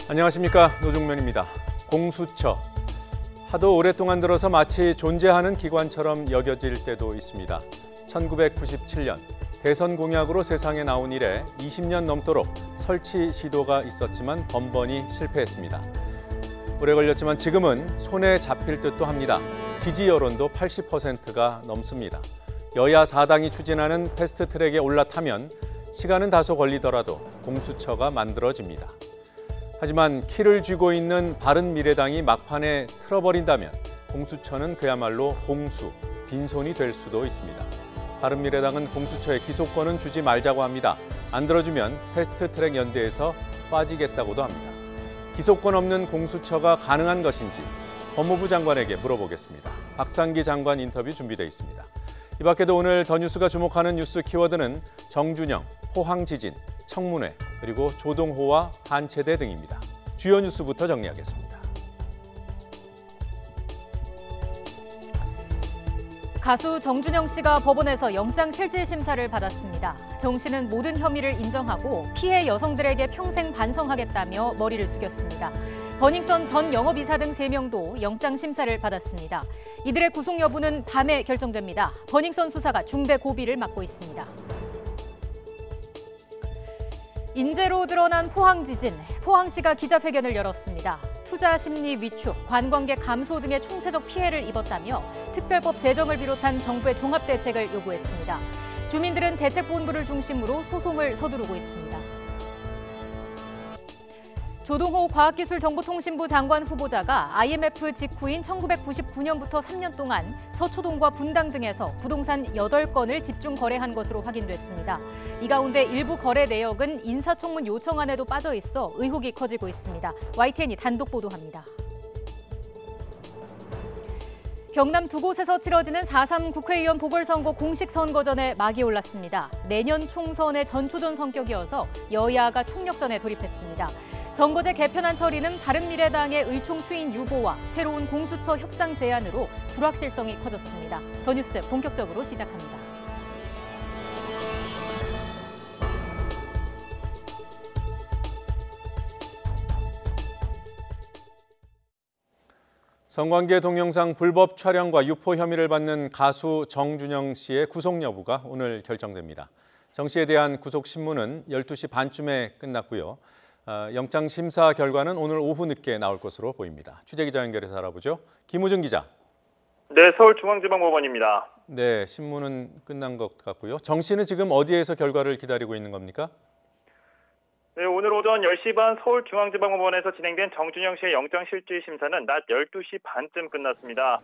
안녕하십니까, 노중면입니다. 공수처. 하도 오랫동안 들어서 마치 존재하는 기관처럼 여겨질 때도 있습니다. 1997년 대선 공약으로 세상에 나온 이래 20년 넘도록 설치 시도가 있었지만 번번이 실패했습니다. 오래 걸렸지만 지금은 손에 잡힐 듯도 합니다. 지지 여론도 80%가 넘습니다. 여야 4당이 추진하는 패스트트랙에 올라타면 시간은 다소 걸리더라도 공수처가 만들어집니다. 하지만 키를 쥐고 있는 바른미래당이 막판에 틀어버린다면 공수처는 그야말로 공수, 빈손이 될 수도 있습니다. 바른미래당은 공수처에 기소권은 주지 말자고 합니다. 안 들어주면 패스트트랙 연대에서 빠지겠다고도 합니다. 기소권 없는 공수처가 가능한 것인지 법무부 장관에게 물어보겠습니다. 박상기 장관 인터뷰 준비되어 있습니다. 이 밖에도 오늘 더 뉴스가 주목하는 뉴스 키워드는 정준영, 포항 지진, 청문회, 그리고 조동호와 한체대 등입니다. 주요 뉴스부터 정리하겠습니다. 가수 정준영 씨가 법원에서 영장실질심사를 받았습니다. 정 씨는 모든 혐의를 인정하고 피해 여성들에게 평생 반성하겠다며 머리를 숙였습니다. 버닝썬 전 영업이사 등 3명도 영장심사를 받았습니다. 이들의 구속 여부는 밤에 결정됩니다. 버닝썬 수사가 중대 고비를 맞고 있습니다. 인재로 드러난 포항 지진, 포항시가 기자회견을 열었습니다. 투자 심리 위축, 관광객 감소 등의 총체적 피해를 입었다며 특별법 제정을 비롯한 정부의 종합대책을 요구했습니다. 주민들은 대책본부를 중심으로 소송을 서두르고 있습니다. 조동호 과학기술정보통신부 장관 후보자가 IMF 직후인 1999년부터 3년 동안 서초동과 분당 등에서 부동산 8건을 집중 거래한 것으로 확인됐습니다. 이 가운데 일부 거래 내역은 인사청문 요청안에도 빠져 있어 의혹이 커지고 있습니다. YTN이 단독 보도합니다. 경남 두 곳에서 치러지는 4.3 국회의원 보궐선거 공식 선거전에 막이 올랐습니다. 내년 총선의 전초전 성격이어서 여야가 총력전에 돌입했습니다. 선거제 개편안 처리는 바른미래당의 의총 추인 유보와 새로운 공수처 협상 제안으로 불확실성이 커졌습니다. 더 뉴스 본격적으로 시작합니다. 성관계 동영상 불법 촬영과 유포 혐의를 받는 가수 정준영 씨의 구속 여부가 오늘 결정됩니다. 정 씨에 대한 구속 신문은 12시 반쯤에 끝났고요. 영장 심사 결과는 오늘 오후 늦게 나올 것으로 보입니다. 취재기자 연결해서 알아보죠. 김우준 기자. 네, 서울중앙지방법원입니다. 네, 신문은 끝난 것 같고요. 정 씨는 지금 어디에서 결과를 기다리고 있는 겁니까? 네, 오늘 오전 10시 반 서울중앙지방법원에서 진행된 정준영 씨의 영장실질심사는 낮 12시 반쯤 끝났습니다.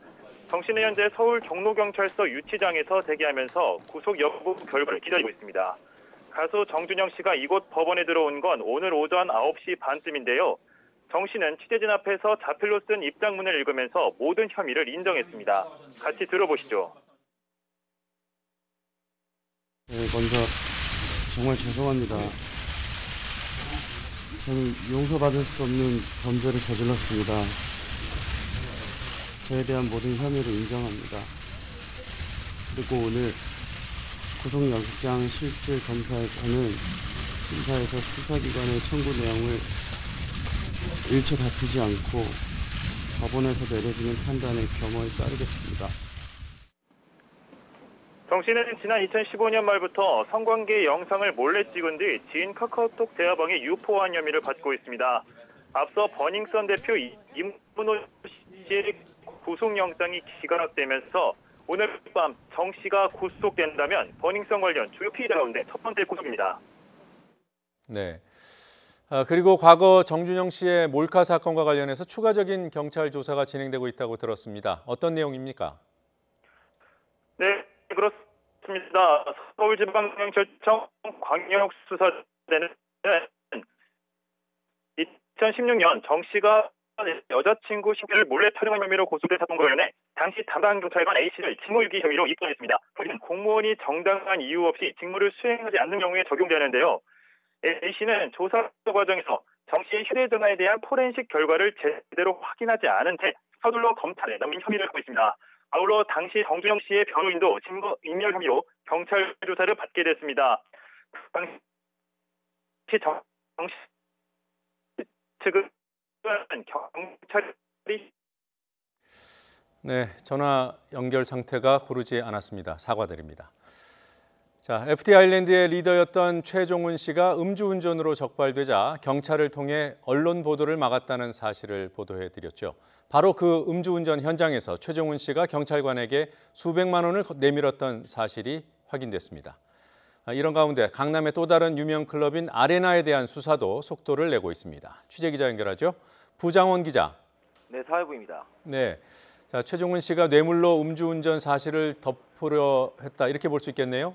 정 씨는 현재 서울 종로경찰서 유치장에서 대기하면서 구속 여부 결과를 기다리고 있습니다. 가수 정준영 씨가 이곳 법원에 들어온 건 오늘 오전 9시 반쯤인데요. 정 씨는 취재진 앞에서 자필로 쓴 입장문을 읽으면서 모든 혐의를 인정했습니다. 같이 들어보시죠. 네, 먼저 정말 죄송합니다. 저는 용서받을 수 없는 범죄를 저질렀습니다. 저에 대한 모든 혐의를 인정합니다. 그리고 오늘 구속영장 실질 검사에서는 심사에서 수사기관의 청구 내용을 일체 다투지 않고 법원에서 내려지는 판단에 겸허히 따르겠습니다. 정 씨는 지난 2015년 말부터 성관계 영상을 몰래 찍은 뒤 지인 카카오톡 대화방에 유포한 혐의를 받고 있습니다. 앞서 버닝썬 대표 임문호 씨의 구속영장이 기각되면서 오늘 밤 정 씨가 구속된다면 버닝썬 관련 주요 피의자 가운데 첫 번째 구속입니다. 네. 그리고 과거 정준영 씨의 몰카 사건과 관련해서 추가적인 경찰 조사가 진행되고 있다고 들었습니다. 어떤 내용입니까? 네, 그렇습니다. 서울지방경찰청 광역수사대는 2016년 정 씨가 여자친구 신분을 몰래 촬영한 혐의로 고소된 사건과 관련해 당시 담당 경찰관 A씨를 직무유기 혐의로 입건했습니다. 하지만 공무원이 정당한 이유 없이 직무를 수행하지 않는 경우에 적용되는데요. A씨는 조사 과정에서 정 씨의 휴대전화에 대한 포렌식 결과를 제대로 확인하지 않은 채 서둘러 검찰에 넘긴 혐의를 받고 있습니다. 아울러 당시 정준영 씨의 변호인도 증거 인멸 혐의로 경찰 조사를 받게 됐습니다. 당시 정 측은 경찰이 네, 전화 연결 상태가 고르지 않았습니다. 사과드립니다. 자, FT 아일랜드의 리더였던 최종훈 씨가 음주운전으로 적발되자 경찰을 통해 언론 보도를 막았다는 사실을 보도해드렸죠. 바로 그 음주운전 현장에서 최종훈 씨가 경찰관에게 수백만 원을 내밀었던 사실이 확인됐습니다. 이런 가운데 강남의 또 다른 유명 클럽인 아레나에 대한 수사도 속도를 내고 있습니다. 취재기자 연결하죠. 부장원 기자. 네, 사회부입니다. 네, 자, 최종훈 씨가 뇌물로 음주운전 사실을 덮으려 했다 이렇게 볼 수 있겠네요.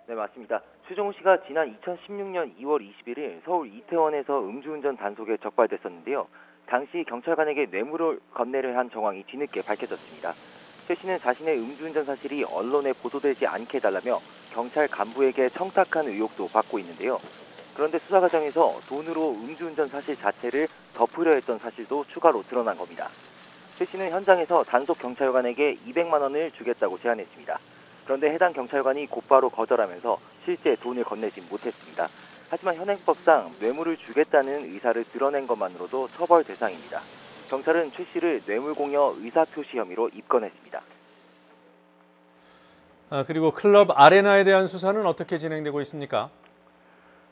네, 맞습니다. 최종훈 씨가 지난 2016년 2월 21일 서울 이태원에서 음주운전 단속에 적발됐었는데요. 당시 경찰관에게 뇌물을 건네를 한 정황이 뒤늦게 밝혀졌습니다. 최 씨는 자신의 음주운전 사실이 언론에 보도되지 않게 해달라며 경찰 간부에게 청탁한 의혹도 받고 있는데요. 그런데 수사 과정에서 돈으로 음주운전 사실 자체를 덮으려 했던 사실도 추가로 드러난 겁니다. 최 씨는 현장에서 단속 경찰관에게 200만 원을 주겠다고 제안했습니다. 그런데 해당 경찰관이 곧바로 거절하면서 실제 돈을 건네지 못했습니다. 하지만 현행법상 뇌물을 주겠다는 의사를 드러낸 것만으로도 처벌 대상입니다. 경찰은 최 씨를 뇌물공여 의사표시 혐의로 입건했습니다. 그리고 클럽 아레나에 대한 수사는 어떻게 진행되고 있습니까?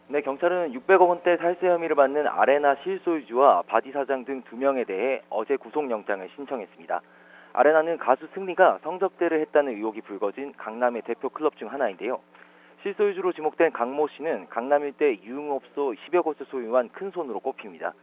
네, 경찰은 600억 원대 탈세 혐의를 받는 아레나 실소유주와 바디 사장 등 2명에 대해 어제 구속영장을 신청했습니다. 아레나는 가수 승리가 성접대를 했다는 의혹이 불거진 강남의 대표 클럽 중 하나인데요. 실소유주로 지목된 강모 씨는 강남 일대 유흥업소 10여 곳을 소유한 큰손으로 꼽힙니다.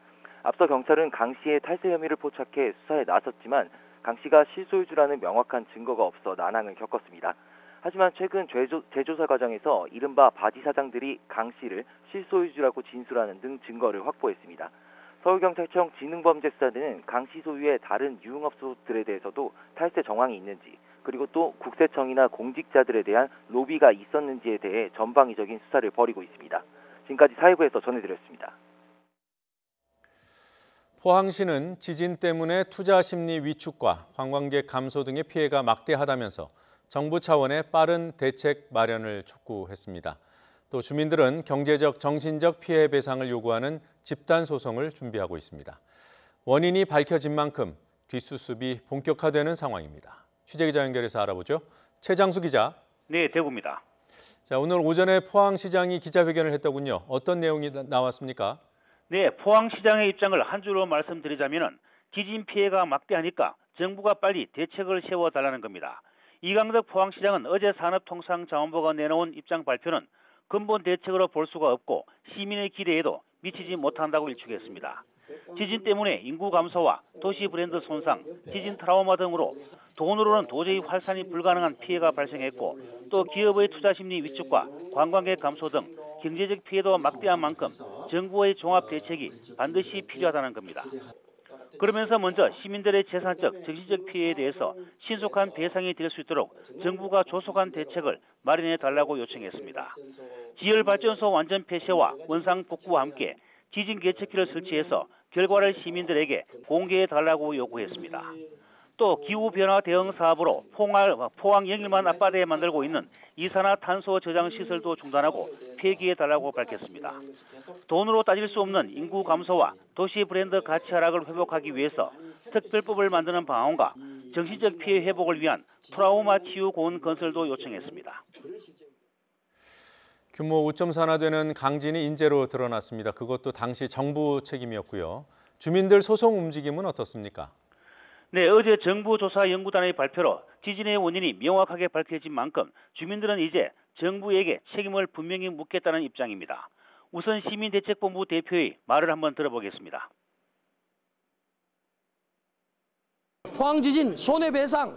앞서 경찰은 강 씨의 탈세 혐의를 포착해 수사에 나섰지만 강 씨가 실소유주라는 명확한 증거가 없어 난항을 겪었습니다. 하지만 최근 재조사 과정에서 이른바 바디 사장들이 강 씨를 실소유주라고 진술하는 등 증거를 확보했습니다. 서울경찰청 지능범죄수사대는 강 씨 소유의 다른 유흥업소들에 대해서도 탈세 정황이 있는지, 그리고 또 국세청이나 공직자들에 대한 로비가 있었는지에 대해 전방위적인 수사를 벌이고 있습니다. 지금까지 사회부에서 전해드렸습니다. 포항시는 지진 때문에 투자 심리 위축과 관광객 감소 등의 피해가 막대하다면서 정부 차원의 빠른 대책 마련을 촉구했습니다. 또 주민들은 경제적, 정신적 피해 배상을 요구하는 집단 소송을 준비하고 있습니다. 원인이 밝혀진 만큼 뒷수습이 본격화되는 상황입니다. 취재기자 연결해서 알아보죠. 최장수 기자. 네, 대구입니다. 자, 오늘 오전에 포항시장이 기자회견을 했더군요. 어떤 내용이 나왔습니까? 네, 포항시장의 입장을 한 줄로 말씀드리자면 지진 피해가 막대하니까 정부가 빨리 대책을 세워달라는 겁니다. 이강덕 포항시장은 어제 산업통상자원부가 내놓은 입장 발표는 근본 대책으로 볼 수가 없고 시민의 기대에도 미치지 못한다고 일축했습니다. 지진 때문에 인구 감소와 도시 브랜드 손상, 지진 트라우마 등으로 돈으로는 도저히 환산이 불가능한 피해가 발생했고 또 기업의 투자 심리 위축과 관광객 감소 등 경제적 피해도 막대한 만큼 정부의 종합 대책이 반드시 필요하다는 겁니다. 그러면서 먼저 시민들의 재산적, 정신적 피해에 대해서 신속한 배상이 될 수 있도록 정부가 조속한 대책을 마련해 달라고 요청했습니다. 지열발전소 완전 폐쇄와 원상 복구와 함께 지진 개척기를 설치해서 결과를 시민들에게 공개해 달라고 요구했습니다. 또 기후변화 대응 사업으로 포항 영일만 앞바다에 만들고 있는 이산화탄소 저장 시설도 중단하고 폐기해 달라고 밝혔습니다. 돈으로 따질 수 없는 인구 감소와 도시 브랜드 가치 하락을 회복하기 위해서 특별법을 만드는 방안과 정신적 피해 회복을 위한 트라우마 치유 고원 건설도 요청했습니다. 규모 5.4나 되는 강진이 인재로 드러났습니다. 그것도 당시 정부 책임이었고요. 주민들 소송 움직임은 어떻습니까? 네, 어제 정부조사연구단의 발표로 지진의 원인이 명확하게 밝혀진 만큼 주민들은 이제 정부에게 책임을 분명히 묻겠다는 입장입니다. 우선 시민대책본부 대표의 말을 한번 들어보겠습니다. 포항지진 손해배상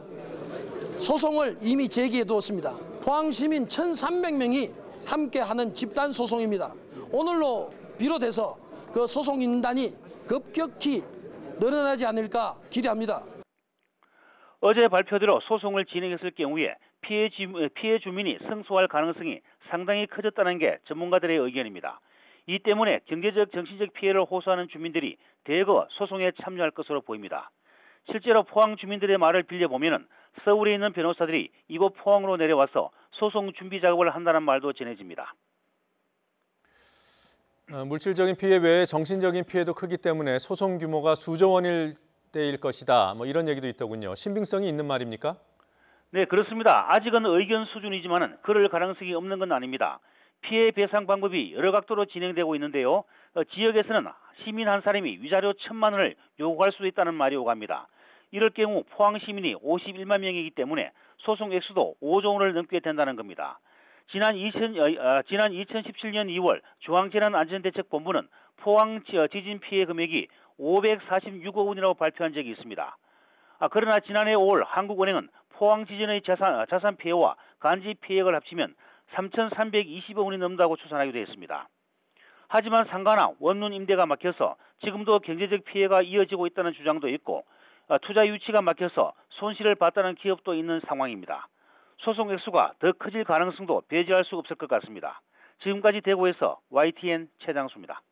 소송을 이미 제기해 두었습니다. 포항시민 1,300명이 함께하는 집단 소송입니다. 오늘로 비롯해서 그 소송 인단이 급격히 늘어나지 않을까 기대합니다. 어제 발표대로 소송을 진행했을 경우에 피해 주민이 승소할 가능성이 상당히 커졌다는 게 전문가들의 의견입니다. 이 때문에 경제적, 정신적 피해를 호소하는 주민들이 대거 소송에 참여할 것으로 보입니다. 실제로 포항 주민들의 말을 빌려보면 서울에 있는 변호사들이 이곳 포항으로 내려와서 소송 준비 작업을 한다는 말도 전해집니다. 물질적인 피해 외에 정신적인 피해도 크기 때문에 소송 규모가 수조 원일 때일 것이다. 이런 얘기도 있더군요. 신빙성이 있는 말입니까? 네, 그렇습니다. 아직은 의견 수준이지만 그럴 가능성이 없는 건 아닙니다. 피해 배상 방법이 여러 각도로 진행되고 있는데요. 지역에서는 시민 한 사람이 위자료 1,000만 원을 요구할 수도 있다는 말이 오갑니다. 이럴 경우 포항 시민이 51만 명이기 때문에 소송 액수도 5조 원을 넘게 된다는 겁니다. 지난 2017년 2월 중앙재난안전대책본부는 포항 지진 피해 금액이 546억 원이라고 발표한 적이 있습니다. 그러나 지난해 5월 한국은행은 포항 지진의 자산 피해와 간지 피해액을 합치면 3,320억 원이 넘는다고 추산하기도 했습니다. 하지만 상가나 원룸 임대가 막혀서 지금도 경제적 피해가 이어지고 있다는 주장도 있고 투자 유치가 막혀서 손실을 봤다는 기업도 있는 상황입니다. 소송 액수가 더 커질 가능성도 배제할 수 없을 것 같습니다. 지금까지 대구에서 YTN 최장수입니다.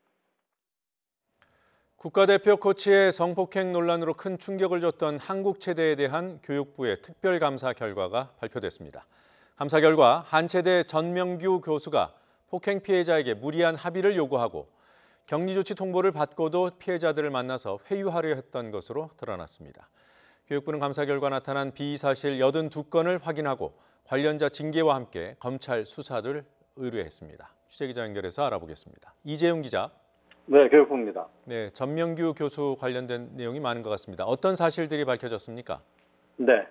국가대표 코치의 성폭행 논란으로 큰 충격을 줬던 한국체대에 대한 교육부의 특별감사 결과가 발표됐습니다. 감사 결과 한체대 전명규 교수가 폭행 피해자에게 무리한 합의를 요구하고 격리조치 통보를 받고도 피해자들을 만나서 회유하려 했던 것으로 드러났습니다. 교육부는 감사 결과 나타난 비사실 82건을 확인하고 관련자 징계와 함께 검찰 수사를 의뢰했습니다. 취재기자 연결해서 알아보겠습니다. 이재용 기자. 네, 교육부입니다. 네, 전명규 교수 관련된 내용이 많은 것 같습니다. 어떤 사실들이 밝혀졌습니까? 네,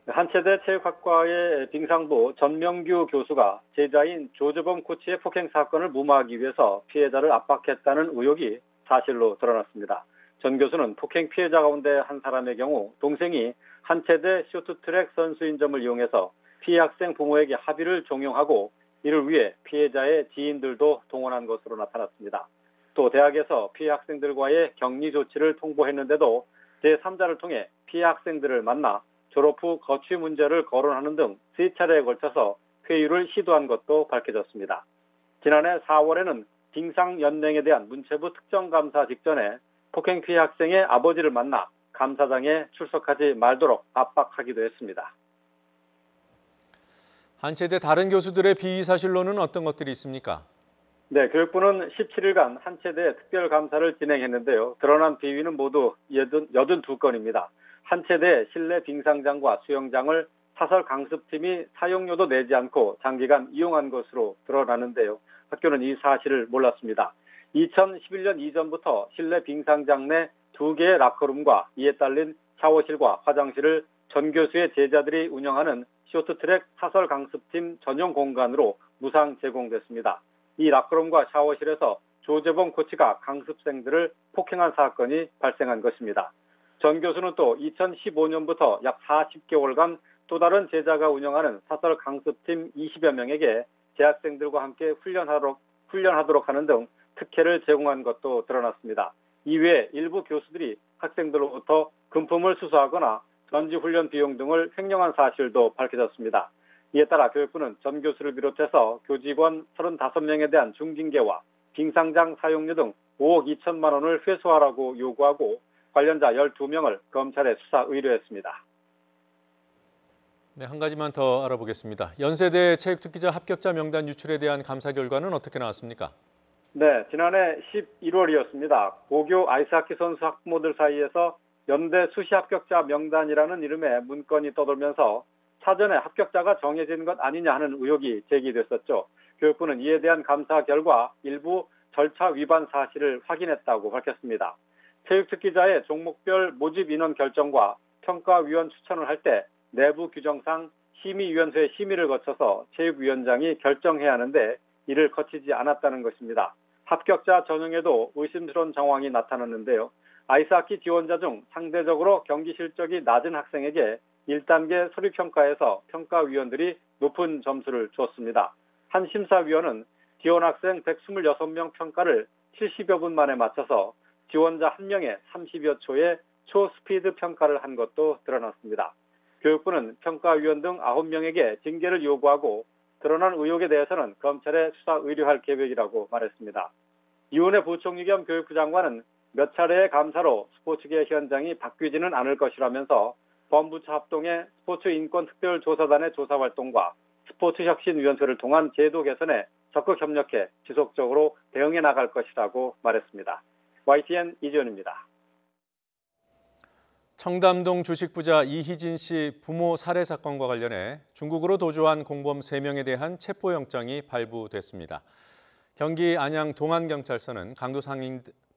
한체대 체육학과의 빙상부 전명규 교수가 제자인 조재범 코치의 폭행 사건을 무마하기 위해서 피해자를 압박했다는 의혹이 사실로 드러났습니다. 전 교수는 폭행 피해자 가운데 한 사람의 경우 동생이 한체대 쇼트트랙 선수인 점을 이용해서 피해 학생 부모에게 합의를 종용하고 이를 위해 피해자의 지인들도 동원한 것으로 나타났습니다. 또 대학에서 피해 학생들과의 격리 조치를 통보했는데도 제3자를 통해 피해 학생들을 만나 졸업 후 거취 문제를 거론하는 등 3차례에 걸쳐서 회유를 시도한 것도 밝혀졌습니다. 지난해 4월에는 빙상연맹에 대한 문체부 특정감사 직전에 폭행 피해 학생의 아버지를 만나 감사장에 출석하지 말도록 압박하기도 했습니다. 한체대 다른 교수들의 비사실로는 어떤 것들이 있습니까? 네, 교육부는 17일간 한체대 특별감사를 진행했는데요. 드러난 비위는 모두 82건입니다. 한체대 실내 빙상장과 수영장을 사설 강습팀이 사용료도 내지 않고 장기간 이용한 것으로 드러나는데요. 학교는 이 사실을 몰랐습니다. 2011년 이전부터 실내 빙상장 내 2개의 라커룸과 이에 딸린 샤워실과 화장실을 전 교수의 제자들이 운영하는 쇼트트랙 사설 강습팀 전용 공간으로 무상 제공됐습니다. 이 라커룸과 샤워실에서 조재범 코치가 강습생들을 폭행한 사건이 발생한 것입니다. 전 교수는 또 2015년부터 약 40개월간 또 다른 제자가 운영하는 사설 강습팀 20여 명에게 재학생들과 함께 훈련하도록 하는 등 특혜를 제공한 것도 드러났습니다. 이외에 일부 교수들이 학생들로부터 금품을 수수하거나 전지훈련 비용 등을 횡령한 사실도 밝혀졌습니다. 이에 따라 교육부는 전 교수를 비롯해서 교직원 35명에 대한 중징계와 빙상장 사용료 등 5억 2천만 원을 회수하라고 요구하고 관련자 12명을 검찰에 수사 의뢰했습니다. 네, 한 가지만 더 알아보겠습니다. 연세대 체육특기자 합격자 명단 유출에 대한 감사 결과는 어떻게 나왔습니까? 네, 지난해 11월이었습니다. 고교 아이스하키 선수 학부모들 사이에서 연대 수시 합격자 명단이라는 이름의 문건이 떠돌면서 사전에 합격자가 정해진 것 아니냐 하는 의혹이 제기됐었죠. 교육부는 이에 대한 감사 결과 일부 절차 위반 사실을 확인했다고 밝혔습니다. 체육특기자의 종목별 모집 인원 결정과 평가위원 추천을 할 때 내부 규정상 심의위원회 심의를 거쳐서 체육위원장이 결정해야 하는데 이를 거치지 않았다는 것입니다. 합격자 전형에도 의심스러운 정황이 나타났는데요. 아이스하키 지원자 중 상대적으로 경기 실적이 낮은 학생에게 1단계 서류평가에서 평가위원들이 높은 점수를 줬습니다. 한 심사위원은 지원학생 126명 평가를 70여 분 만에 맞춰서 지원자 1명에 30여 초의 초스피드 평가를 한 것도 드러났습니다. 교육부는 평가위원 등 9명에게 징계를 요구하고 드러난 의혹에 대해서는 검찰에 수사 의뢰할 계획이라고 말했습니다. 이훈혜 부총리 겸 교육부 장관은 몇 차례의 감사로 스포츠계 현장이 바뀌지는 않을 것이라면서 범부처 합동의 스포츠인권특별조사단의 조사활동과 스포츠혁신위원회를 통한 제도 개선에 적극 협력해 지속적으로 대응해 나갈 것이라고 말했습니다. YTN 이지원입니다. 청담동 주식부자 이희진 씨 부모 살해 사건과 관련해 중국으로 도주한 공범 3명에 대한 체포영장이 발부됐습니다. 경기 안양 동안경찰서는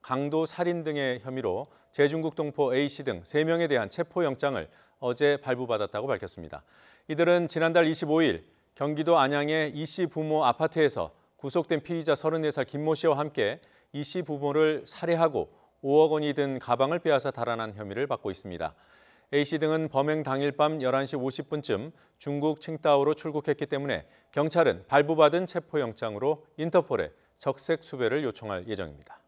강도 살인 등의 혐의로 제중국 동포 A씨 등 3명에 대한 체포영장을 어제 발부받았다고 밝혔습니다. 이들은 지난달 25일 경기도 안양의 E씨 부모 아파트에서 구속된 피의자 34살 김모 씨와 함께 E씨 부모를 살해하고 5억 원이 든 가방을 빼앗아 달아난 혐의를 받고 있습니다. A씨 등은 범행 당일 밤 11시 50분쯤 중국 칭다오로 출국했기 때문에 경찰은 발부받은 체포영장으로 인터폴에 적색 수배를 요청할 예정입니다.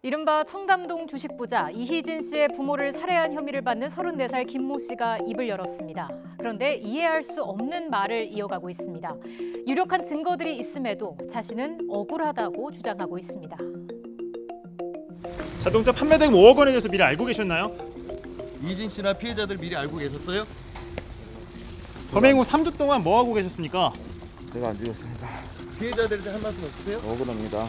이른바 청담동 주식부자 이희진 씨의 부모를 살해한 혐의를 받는 34살 김모 씨가 입을 열었습니다. 그런데 이해할 수 없는 말을 이어가고 있습니다. 유력한 증거들이 있음에도 자신은 억울하다고 주장하고 있습니다. 자동차 판매된 5억 원에 대해서 미리 알고 계셨나요? 이희진 씨나 피해자들 미리 알고 계셨어요? 범행 후 3주 동안 뭐 하고 계셨습니까? 제가 안 죽였습니다. 피해자들한테 한 말씀 없으세요? 억울합니다.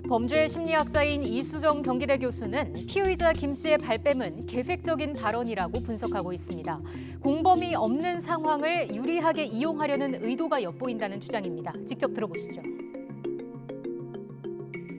범죄 심리학자인 이수정 경기대 교수는 피의자 김 씨의 발뺌은 계획적인 발언이라고 분석하고 있습니다. 공범이 없는 상황을 유리하게 이용하려는 의도가 엿보인다는 주장입니다. 직접 들어보시죠.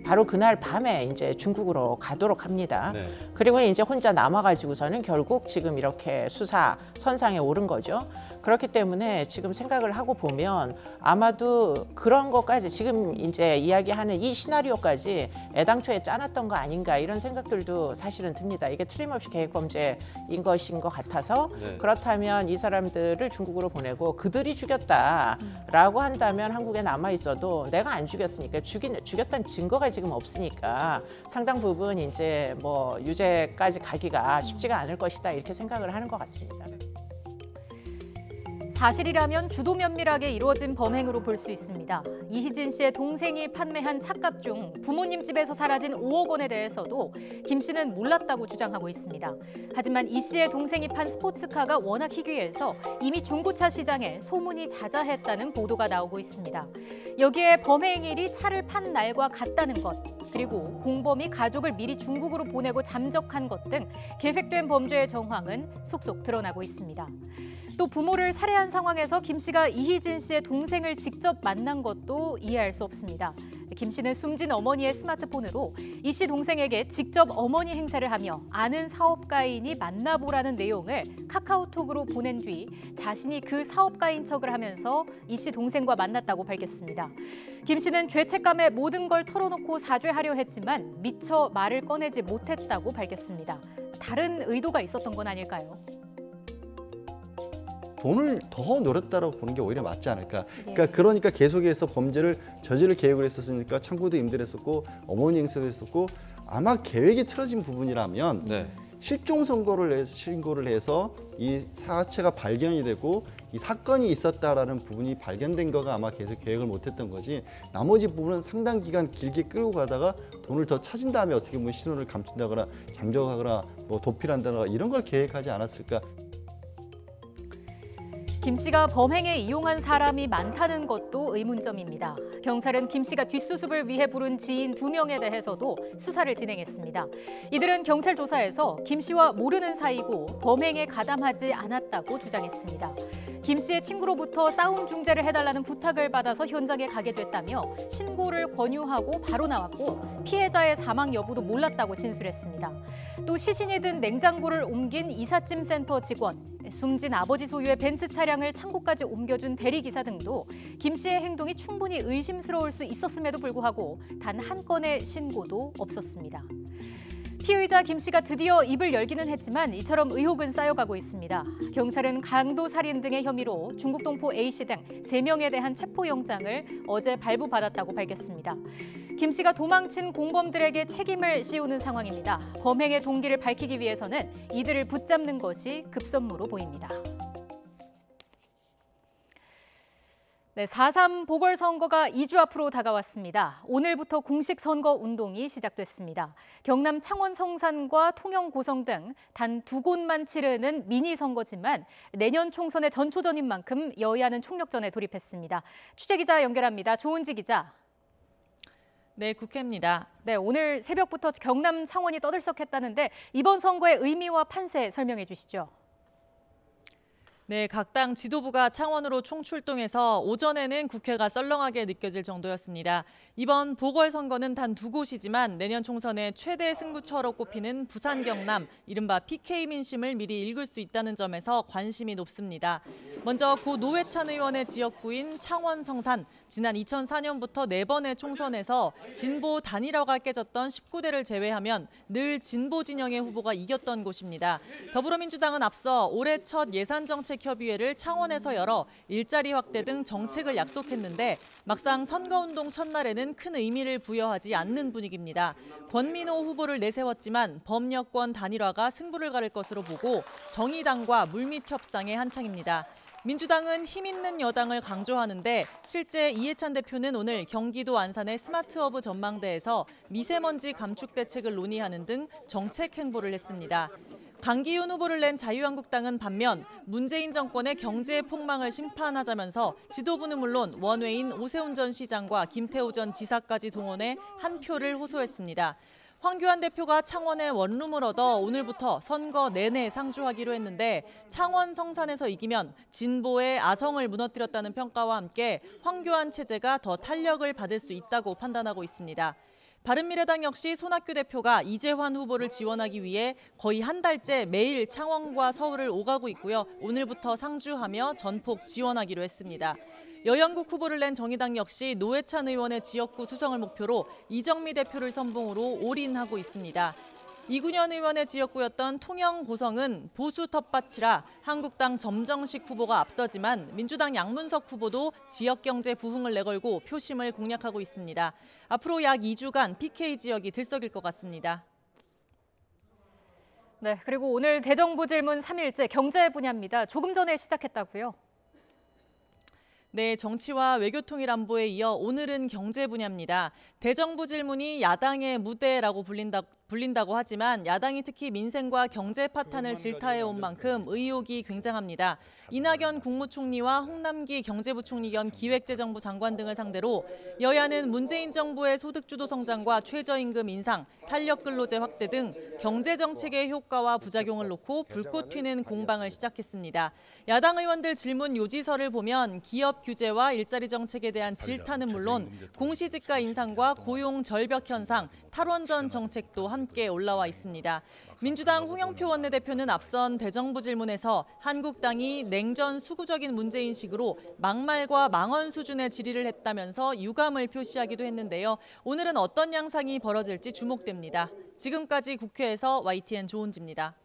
바로 그날 밤에 이제 중국으로 가도록 합니다. 네. 그리고 이제 혼자 남아가지고서는 결국 지금 이렇게 수사 선상에 오른 거죠. 그렇기 때문에 지금 생각을 하고 보면 아마도 그런 것까지 지금 이제 이야기하는 이 시나리오까지 애당초에 짜놨던 거 아닌가 이런 생각들도 사실은 듭니다. 이게 틀림없이 계획범죄인 것인 것 같아서 네. 그렇다면 이 사람들을 중국으로 보내고 그들이 죽였다라고 한다면 한국에 남아 있어도 내가 안 죽였으니까 죽였다는 증거가 지금 없으니까 상당 부분 이제 뭐 유죄까지 가기가 쉽지가 않을 것이다 이렇게 생각을 하는 것 같습니다. 사실이라면 주도 면밀하게 이루어진 범행으로 볼 수 있습니다. 이희진 씨의 동생이 판매한 차값 중 부모님 집에서 사라진 5억 원에 대해서도 김 씨는 몰랐다고 주장하고 있습니다. 하지만 이 씨의 동생이 판 스포츠카가 워낙 희귀해서 이미 중고차 시장에 소문이 자자했다는 보도가 나오고 있습니다. 여기에 범행일이 차를 판 날과 같다는 것, 그리고 공범이 가족을 미리 중국으로 보내고 잠적한 것 등 계획된 범죄의 정황은 속속 드러나고 있습니다. 또 부모를 살해한 상황에서 김 씨가 이희진 씨의 동생을 직접 만난 것도 이해할 수 없습니다. 김 씨는 숨진 어머니의 스마트폰으로 이 씨 동생에게 직접 어머니 행세를 하며 아는 사업가인이 만나보라는 내용을 카카오톡으로 보낸 뒤 자신이 그 사업가인 척을 하면서 이 씨 동생과 만났다고 밝혔습니다. 김 씨는 죄책감에 모든 걸 털어놓고 사죄하려 했지만 미처 말을 꺼내지 못했다고 밝혔습니다. 다른 의도가 있었던 건 아닐까요? 돈을 더 노렸다라고 보는 게 오히려 맞지 않을까. 그러니까 계속해서 범죄를 저지를 계획을 했었으니까 창구도 임대했었고 어머니 행세도 했었고 아마 계획이 틀어진 부분이라면 실종 신고를 해서 이 사체가 발견이 되고 이 사건이 있었다라는 부분이 발견된 거가 아마 계속 계획을 못했던 거지. 나머지 부분은 상당 기간 길게 끌고 가다가 돈을 더 찾은 다음에 어떻게 보면 신원을 감춘다거나 잠적하거나 뭐 도피한다거나 이런 걸 계획하지 않았을까. 김 씨가 범행에 이용한 사람이 많다는 것도 의문점입니다. 경찰은 김 씨가 뒷수습을 위해 부른 지인 2명에 대해서도 수사를 진행했습니다. 이들은 경찰 조사에서 김 씨와 모르는 사이고 범행에 가담하지 않았다고 주장했습니다. 김 씨의 친구로부터 싸움 중재를 해달라는 부탁을 받아서 현장에 가게 됐다며 신고를 권유하고 바로 나왔고 피해자의 사망 여부도 몰랐다고 진술했습니다. 또 시신이 든 냉장고를 옮긴 이삿짐 센터 직원, 숨진 아버지 소유의 벤츠 차량을 창고까지 옮겨준 대리기사 등도 김 씨의 행동이 충분히 의심스러울 수 있었음에도 불구하고 단 한 건의 신고도 없었습니다. 피의자 김 씨가 드디어 입을 열기는 했지만 이처럼 의혹은 쌓여가고 있습니다. 경찰은 강도 살인 등의 혐의로 중국 동포 A씨 등 3명에 대한 체포영장을 어제 발부받았다고 밝혔습니다. 김 씨가 도망친 공범들에게 책임을 씌우는 상황입니다. 범행의 동기를 밝히기 위해서는 이들을 붙잡는 것이 급선무로 보입니다. 네, 4.3 보궐선거가 2주 앞으로 다가왔습니다. 오늘부터 공식 선거 운동이 시작됐습니다. 경남 창원 성산과 통영 고성 등 단 2곳만 치르는 미니 선거지만 내년 총선의 전초전인 만큼 여야는 총력전에 돌입했습니다. 취재기자 연결합니다. 조은지 기자. 네, 국회입니다. 네, 오늘 새벽부터 경남 창원이 떠들썩했다는데 이번 선거의 의미와 판세 설명해 주시죠. 네, 각 당 지도부가 창원으로 총출동해서 오전에는 국회가 썰렁하게 느껴질 정도였습니다. 이번 보궐선거는 단 2곳이지만 내년 총선의 최대 승부처로 꼽히는 부산 경남, 이른바 PK 민심을 미리 읽을 수 있다는 점에서 관심이 높습니다. 먼저 고 노회찬 의원의 지역구인 창원 성산, 지난 2004년부터 4번의 총선에서 진보 단일화가 깨졌던 19대를 제외하면 늘 진보 진영의 후보가 이겼던 곳입니다. 더불어민주당은 앞서 올해 첫 예산정책협의회를 창원에서 열어 일자리 확대 등 정책을 약속했는데 막상 선거운동 첫날에는 큰 의미를 부여하지 않는 분위기입니다. 권민호 후보를 내세웠지만 범여권 단일화가 승부를 가를 것으로 보고 정의당과 물밑 협상에 한창입니다. 민주당은 힘 있는 여당을 강조하는데 실제 이해찬 대표는 오늘 경기도 안산의 스마트허브 전망대에서 미세먼지 감축 대책을 논의하는 등 정책 행보를 했습니다. 강기훈 후보를 낸 자유한국당은 반면 문재인 정권의 경제 폭망을 심판하자면서 지도부는 물론 원외인 오세훈 전 시장과 김태우 전 지사까지 동원해 한 표를 호소했습니다. 황교안 대표가 창원에 원룸을 얻어 오늘부터 선거 내내 상주하기로 했는데 창원 성산에서 이기면 진보의 아성을 무너뜨렸다는 평가와 함께 황교안 체제가 더 탄력을 받을 수 있다고 판단하고 있습니다. 바른미래당 역시 손학규 대표가 이재환 후보를 지원하기 위해 거의 한 달째 매일 창원과 서울을 오가고 있고요. 오늘부터 상주하며 전폭 지원하기로 했습니다. 여영국 후보를 낸 정의당 역시 노회찬 의원의 지역구 수성을 목표로 이정미 대표를 선봉으로 올인하고 있습니다. 이군현 의원의 지역구였던 통영 고성은 보수 텃밭이라 한국당 점정식 후보가 앞서지만 민주당 양문석 후보도 지역경제 부흥을 내걸고 표심을 공략하고 있습니다. 앞으로 약 2주간 PK 지역이 들썩일 것 같습니다. 네, 그리고 오늘 대정부 질문 3일째 경제 분야입니다. 조금 전에 시작했다고요? 네, 정치와 외교통일 안보에 이어 오늘은 경제 분야입니다. 대정부 질문이 야당의 무대라고 불린다고 하지만 야당이 특히 민생과 경제 파탄을 질타해온 만큼 의혹이 굉장합니다. 이낙연 국무총리와 홍남기 경제부총리 겸 기획재정부 장관 등을 상대로 여야는 문재인 정부의 소득주도 성장과 최저임금 인상, 탄력근로제 확대 등 경제정책의 효과와 부작용을 놓고 불꽃 튀는 공방을 시작했습니다. 야당 의원들 질문 요지서를 보면 기업 규제와 일자리 정책에 대한 질타는 물론 공시지가 인상과 고용 절벽 현상, 탈원전 정책도 함께 올라와 있습니다. 민주당 홍영표 원내대표는 앞선 대정부 질문에서 한국당이 냉전 수구적인 문제인식으로 막말과 망언 수준의 질의를 했다면서 유감을 표시하기도 했는데요. 오늘은 어떤 양상이 벌어질지 주목됩니다. 지금까지 국회에서 YTN 조은지입니다.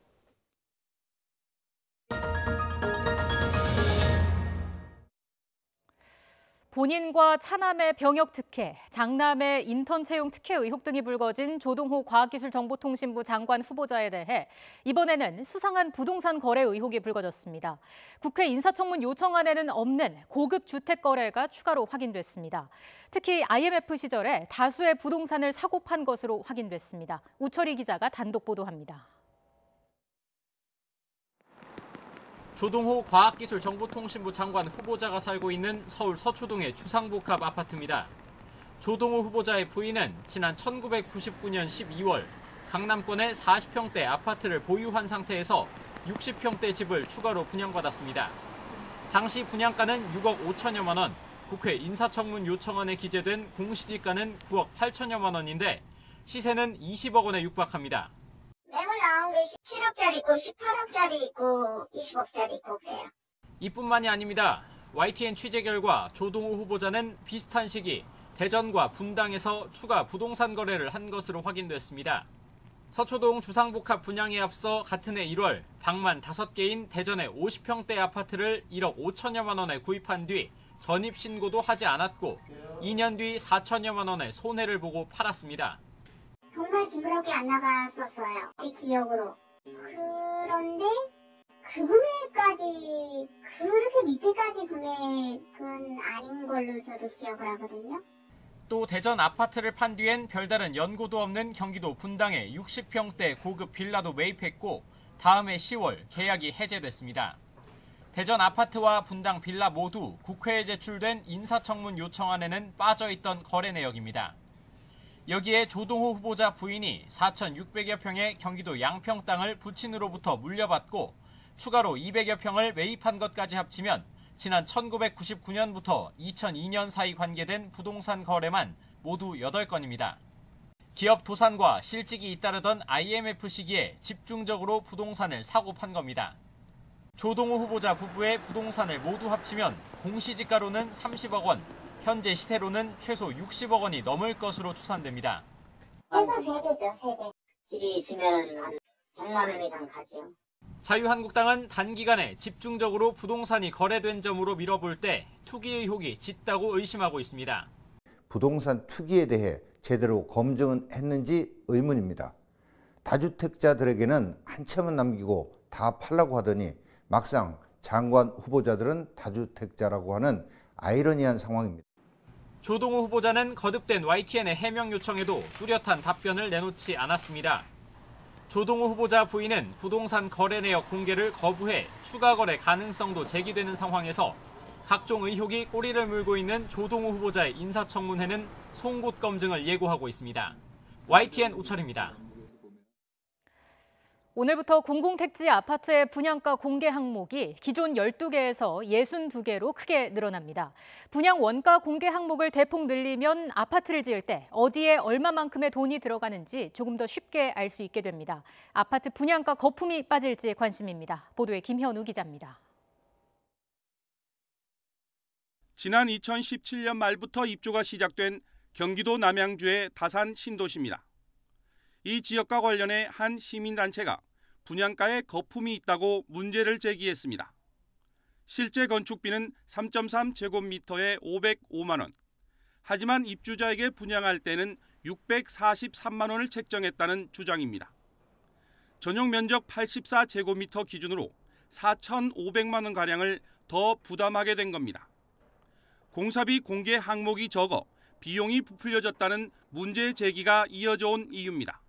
본인과 차남의 병역 특혜, 장남의 인턴 채용 특혜 의혹 등이 불거진 조동호 과학기술정보통신부 장관 후보자에 대해 이번에는 수상한 부동산 거래 의혹이 불거졌습니다. 국회 인사청문 요청안에는 없는 고급 주택 거래가 추가로 확인됐습니다. 특히 IMF 시절에 다수의 부동산을 사고 판 것으로 확인됐습니다. 우철희 기자가 단독 보도합니다. 조동호 과학기술정보통신부 장관 후보자가 살고 있는 서울 서초동의 주상복합 아파트입니다. 조동호 후보자의 부인은 지난 1999년 12월 강남권의 40평대 아파트를 보유한 상태에서 60평대 집을 추가로 분양받았습니다. 당시 분양가는 6억 5천여만 원, 국회 인사청문 요청안에 기재된 공시지가는 9억 8천여만 원인데 시세는 20억 원에 육박합니다. 매물 나온 게 17억짜리 있고 18억짜리 있고 20억짜리 있고 그래요. 이뿐만이 아닙니다. YTN 취재 결과 조동호 후보자는 비슷한 시기 대전과 분당에서 추가 부동산 거래를 한 것으로 확인됐습니다. 서초동 주상복합 분양에 앞서 같은 해 1월 방만 5개인 대전의 50평대 아파트를 1억 5천여만 원에 구입한 뒤 전입 신고도 하지 않았고 2년 뒤 4천여만 원의 손해를 보고 팔았습니다. 정말 기브력이 안 나갔었어요. 제 기억으로. 그런데 그 금액까지 그렇게 밑에까지 금액은 아닌 걸로 저도 기억을 하거든요. 또 대전 아파트를 판 뒤엔 별다른 연고도 없는 경기도 분당에 60평대 고급 빌라도 매입했고 다음해 10월 계약이 해제됐습니다. 대전 아파트와 분당 빌라 모두 국회에 제출된 인사청문 요청안에는 빠져있던 거래 내역입니다. 여기에 조동호 후보자 부인이 4,600여 평의 경기도 양평 땅을 부친으로부터 물려받고 추가로 200여 평을 매입한 것까지 합치면 지난 1999년부터 2002년 사이 관계된 부동산 거래만 모두 8건입니다. 기업 도산과 실직이 잇따르던 IMF 시기에 집중적으로 부동산을 사고 판 겁니다. 조동호 후보자 부부의 부동산을 모두 합치면 공시지가로는 30억 원, 현재 시세로는 최소 60억 원이 넘을 것으로 추산됩니다. 세대 3대죠. 길이 있으면 한 100만 원 이상 가죠. 자유한국당은 단기간에 집중적으로 부동산이 거래된 점으로 밀어볼 때 투기 의혹이 짙다고 의심하고 있습니다. 부동산 투기에 대해 제대로 검증은 했는지 의문입니다. 다주택자들에게는 한 채만 남기고 다 팔라고 하더니 막상 장관 후보자들은 다주택자라고 하는 아이러니한 상황입니다. 조동호 후보자는 거듭된 YTN의 해명 요청에도 뚜렷한 답변을 내놓지 않았습니다. 조동호 후보자 부인은 부동산 거래 내역 공개를 거부해 추가 거래 가능성도 제기되는 상황에서 각종 의혹이 꼬리를 물고 있는 조동호 후보자의 인사청문회는 송곳 검증을 예고하고 있습니다. YTN 우철입니다. 오늘부터 공공택지 아파트의 분양가 공개 항목이 기존 12개에서 62개로 크게 늘어납니다. 분양 원가 공개 항목을 대폭 늘리면 아파트를 지을 때 어디에 얼마만큼의 돈이 들어가는지 조금 더 쉽게 알 수 있게 됩니다. 아파트 분양가 거품이 빠질지 관심입니다. 보도에 김현우 기자입니다. 지난 2017년 말부터 입주가 시작된 경기도 남양주의 다산 신도시입니다. 이 지역과 관련해 한 시민단체가 분양가에 거품이 있다고 문제를 제기했습니다. 실제 건축비는 3.3제곱미터에 505만 원. 하지만 입주자에게 분양할 때는 643만 원을 책정했다는 주장입니다. 전용 면적 84제곱미터 기준으로 4,500만 원가량을 더 부담하게 된 겁니다. 공사비 공개 항목이 적어 비용이 부풀려졌다는 문제 제기가 이어져 온 이유입니다.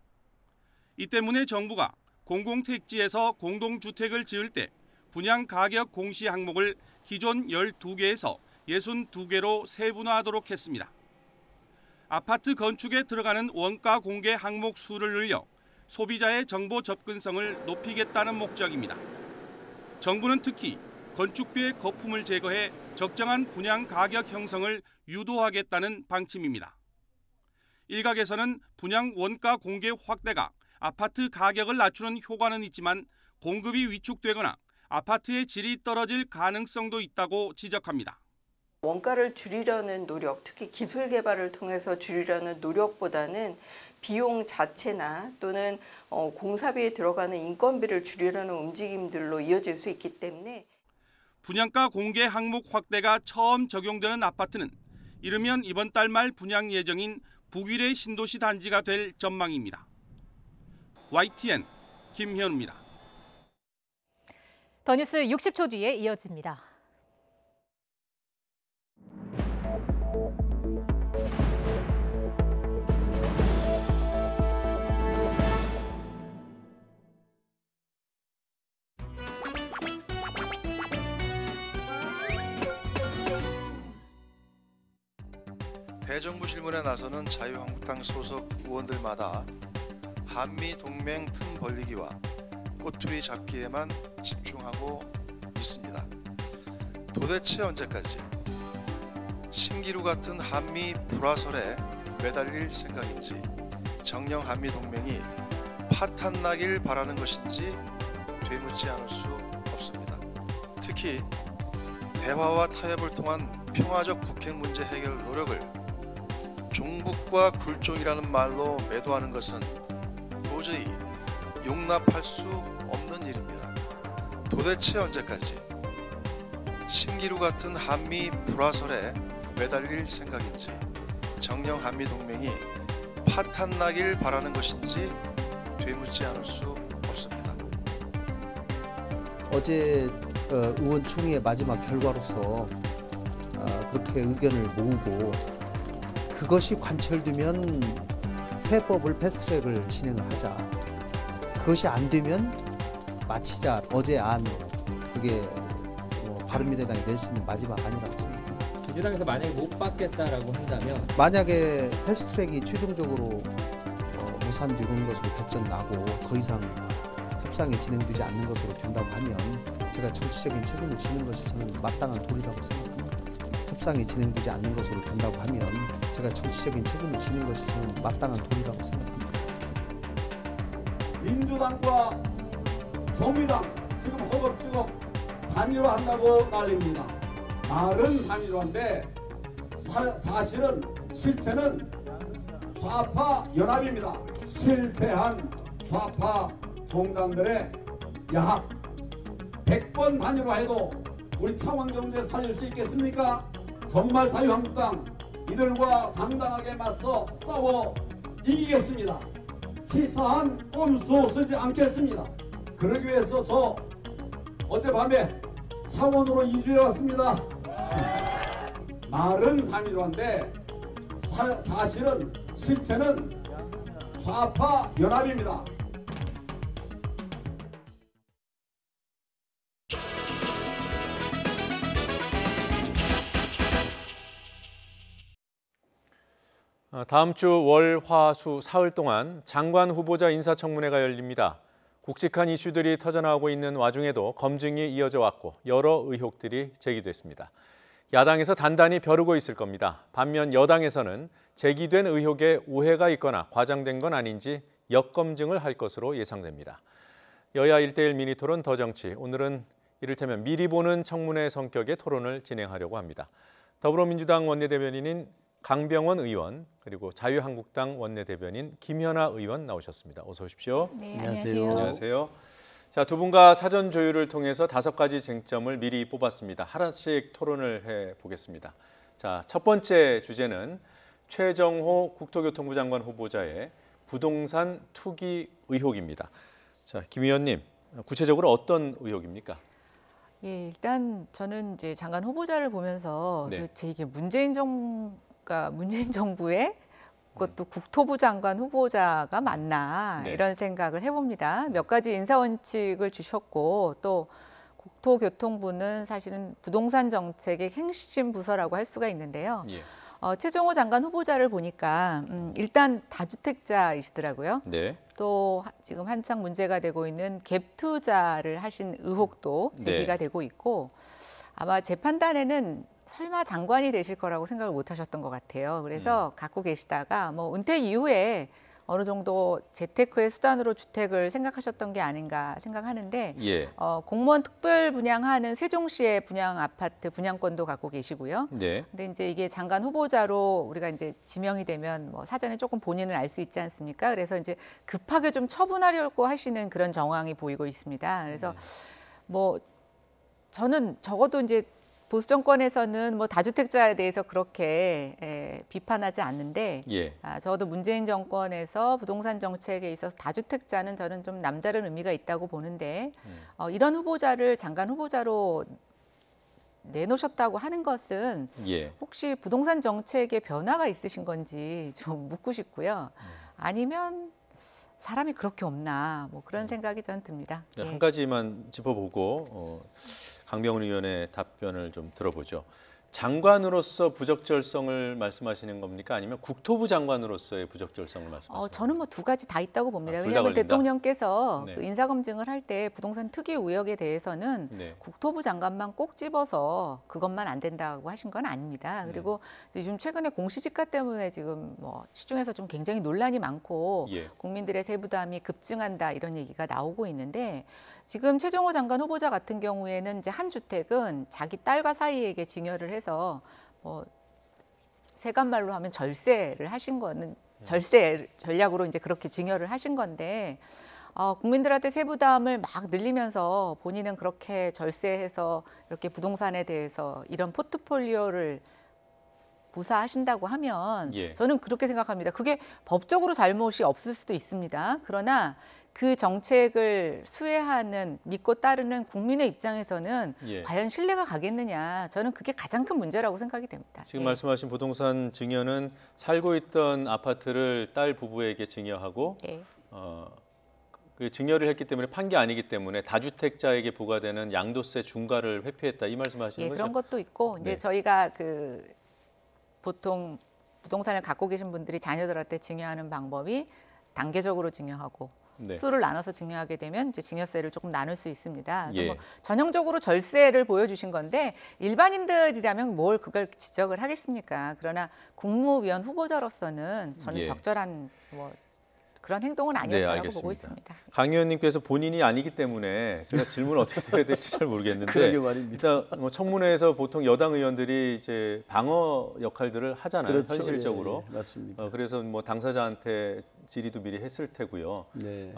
이 때문에 정부가 공공택지에서 공동주택을 지을 때 분양 가격 공시 항목을 기존 12개에서 62개로 세분화하도록 했습니다. 아파트 건축에 들어가는 원가 공개 항목 수를 늘려 소비자의 정보 접근성을 높이겠다는 목적입니다. 정부는 특히 건축비의 거품을 제거해 적정한 분양 가격 형성을 유도하겠다는 방침입니다. 일각에서는 분양 원가 공개 확대가 아파트 가격을 낮추는 효과는 있지만 공급이 위축되거나 아파트의 질이 떨어질 가능성도 있다고 지적합니다. 원가를 줄이려는 노력, 특히 기술 개발을 통해서 줄이려는 노력보다는 비용 자체나 또는 공사비에 들어가는 인건비를 줄이려는 움직임들로 이어질 수 있기 때문에 분양가 공개 항목 확대가 처음 적용되는 아파트는 이르면 이번 달 말 분양 예정인 북일의 신도시 단지가 될 전망입니다. YTN 김현우입니다. 더 뉴스 60초 뒤에 이어집니다. 대정부 질문에 나서는 자유한국당 소속 의원들마다 한미 동맹 틈 벌리기와 꼬투리 잡기에만 집중하고 있습니다. 도대체 언제까지 신기루 같은 한미 불화설에 매달릴 생각인지, 정녕 한미 동맹이 파탄 나길 바라는 것인지 되묻지 않을 수 없습니다. 특히 대화와 타협을 통한 평화적 북핵 문제 해결 노력을 종북과 굴종이라는 말로 매도하는 것은 도저히 용납할 수 없는 일입니다. 도대체 언제까지 신기루 같은 한미 불화설에 매달릴 생각인지, 정녕 한미 동맹이 파탄 나길 바라는 것인지 되묻지 않을 수 없습니다. 어제 의원총회의 마지막 결과로서 그렇게 의견을 모으고 그것이 관철되면 새 법을 패스트트랙을 진행을 하자. 그것이 안 되면 마치자. 어제 안 그게 바른미래당이 낼 수 있는 마지막 안이라고 생각합니다. 민주당에서 만약에 못 받겠다라고 한다면 만약에 패스트트랙이 최종적으로 무산되는 것으로 결정나고 더 이상 협상이 진행되지 않는 것으로 된다고 하면 제가 정치적인 책임을 지는 것이 저는 마땅한 도리라고 생각합니다. 협상이 진행되지 않는 것으로 된다고 하면 제가 정치적인 책임을 지는 것이 저는 마땅한 도리라고 생각합니다. 민주당과 정의당 지금 허겁지겁 단일화한다고 난립니다. 말은 단일화인데 사실은 실체는 좌파 연합입니다. 실패한 좌파 정당들의 야합. 100번 단일화해도 우리 창원 경제 살릴 수 있겠습니까? 정말 자유한국당 이들과 당당하게 맞서 싸워 이기겠습니다. 치사한 꼼수 쓰지 않겠습니다. 그러기 위해서 저 어젯밤에 창원으로 이주해 왔습니다. 말은 단일화인데 사실은 실체는 좌파 연합입니다. 다음 주 월, 화, 수, 사흘 동안 장관 후보자 인사청문회가 열립니다. 굵직한 이슈들이 터져나오고 있는 와중에도 검증이 이어져 왔고 여러 의혹들이 제기됐습니다. 야당에서 단단히 벼르고 있을 겁니다. 반면 여당에서는 제기된 의혹에 오해가 있거나 과장된 건 아닌지 역검증을 할 것으로 예상됩니다. 여야 1대1 미니토론 더 정치, 오늘은 이를테면 미리 보는 청문회 성격의 토론을 진행하려고 합니다. 더불어민주당 원내대변인인 강병원 의원, 그리고 자유한국당 원내대변인 김현아 의원 나오셨습니다. 어서 오십시오. 네, 안녕하세요. 안녕하세요. 자, 두 분과 사전 조율을 통해서 5가지 쟁점을 미리 뽑았습니다. 하나씩 토론을 해보겠습니다. 자, 첫 번째 주제는 최정호 국토교통부 장관 후보자의 부동산 투기 의혹입니다. 자, 김 의원님, 구체적으로 어떤 의혹입니까? 예, 일단 저는 이제 장관 후보자를 보면서 도대체 이게 문재인 정부의 그것도 국토부 장관 후보자가 맞나 이런 생각을 해봅니다. 몇 가지 인사 원칙을 주셨고 또 국토교통부는 사실은 부동산 정책의 핵심 부서라고 할 수가 있는데요. 최정호 장관 후보자를 보니까 일단 다주택자이시더라고요. 또 지금 한창 문제가 되고 있는 갭 투자를 하신 의혹도 제기가 되고 있고 아마 제 판단에는 설마 장관이 되실 거라고 생각을 못 하셨던 것 같아요. 그래서 갖고 계시다가 뭐 은퇴 이후에 어느 정도 재테크의 수단으로 주택을 생각하셨던 게 아닌가 생각하는데 공무원 특별 분양하는 세종시의 분양 아파트 분양권도 갖고 계시고요. 근데 이제 이게 장관 후보자로 우리가 이제 지명이 되면 뭐 사전에 조금 본인을 알 수 있지 않습니까? 그래서 이제 급하게 좀 처분하려고 하시는 그런 정황이 보이고 있습니다. 그래서 뭐 저는 적어도 이제 보수 정권에서는 뭐 다주택자에 대해서 그렇게 비판하지 않는데 적어도 문재인 정권에서 부동산 정책에 있어서 다주택자는 저는 좀 남다른 의미가 있다고 보는데 이런 후보자를 장관 후보자로 내놓으셨다고 하는 것은 혹시 부동산 정책에 변화가 있으신 건지 좀 묻고 싶고요. 아니면 사람이 그렇게 없나 뭐 그런 생각이 저는 듭니다. 한 가지만 짚어보고 강병훈 의원의 답변을 좀 들어보죠. 장관으로서 부적절성을 말씀하시는 겁니까? 아니면 국토부 장관으로서의 부적절성을 말씀하시는 저는 뭐 두 가지 다 있다고 봅니다. 왜냐하면 대통령께서 그 인사검증을 할 때 부동산 투기 의혹에 대해서는 국토부 장관만 꼭 집어서 그것만 안 된다고 하신 건 아닙니다. 그리고 요즘 최근에 공시지가 때문에 지금 뭐 시중에서 좀 굉장히 논란이 많고 국민들의 세부담이 급증한다 이런 얘기가 나오고 있는데 지금 최정호 장관 후보자 같은 경우에는 이제 한 주택은 자기 딸과 사이에게 증여를 해서 뭐 세간말로 하면 절세를 하신 거는 절세 전략으로 이제 그렇게 증여를 하신 건데 국민들한테 세부담을 막 늘리면서 본인은 그렇게 절세해서 이렇게 부동산에 대해서 이런 포트폴리오를 부사하신다고 하면 저는 그렇게 생각합니다. 그게 법적으로 잘못이 없을 수도 있습니다. 그러나 그 정책을 수혜하는 믿고 따르는 국민의 입장에서는 예. 과연 신뢰가 가겠느냐. 저는 그게 가장 큰 문제라고 생각이 됩니다. 지금 예. 말씀하신 부동산 증여는 살고 있던 아파트를 딸 부부에게 증여하고 예. 그 증여를 했기 때문에 판 게 아니기 때문에 다주택자에게 부과되는 양도세 중과를 회피했다 이 말씀하시는 예, 거죠? 그런 것도 있고 이제 네. 저희가 그 보통 부동산을 갖고 계신 분들이 자녀들한테 증여하는 방법이 단계적으로 증여하고 네. 수를 나눠서 증여하게 되면 이제 증여세를 조금 나눌 수 있습니다. 그래서 예. 뭐 전형적으로 절세를 보여주신 건데 일반인들이라면 뭘 그걸 지적을 하겠습니까? 그러나 국무위원 후보자로서는 저는 예. 적절한 뭐 그런 행동은 아니었다고 보고 있습니다. 강 의원님께서 본인이 아니기 때문에 제가 질문을 어떻게 드려야 될지 잘 모르겠는데 그러게 말입니다. 일단 뭐 청문회에서 보통 여당 의원들이 이제 방어 역할들을 하잖아요. 그렇죠. 현실적으로. 예, 맞습니다. 그래서 뭐 당사자한테 질의도 미리 했을 테고요. 네.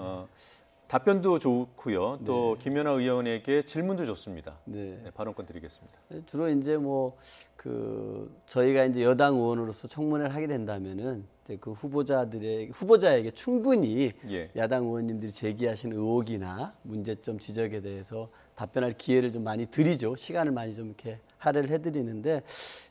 답변도 좋고요. 또 네. 김연아 의원에게 질문도 좋습니다. 네. 네, 발언권 드리겠습니다. 주로 이제 뭐 그 저희가 이제 여당 의원으로서 청문회를 하게 된다면은 이제 그 후보자에게 충분히 예. 야당 의원님들이 제기하신 의혹이나 문제점 지적에 대해서 답변할 기회를 좀 많이 드리죠. 시간을 많이 좀 이렇게 할애를 해드리는데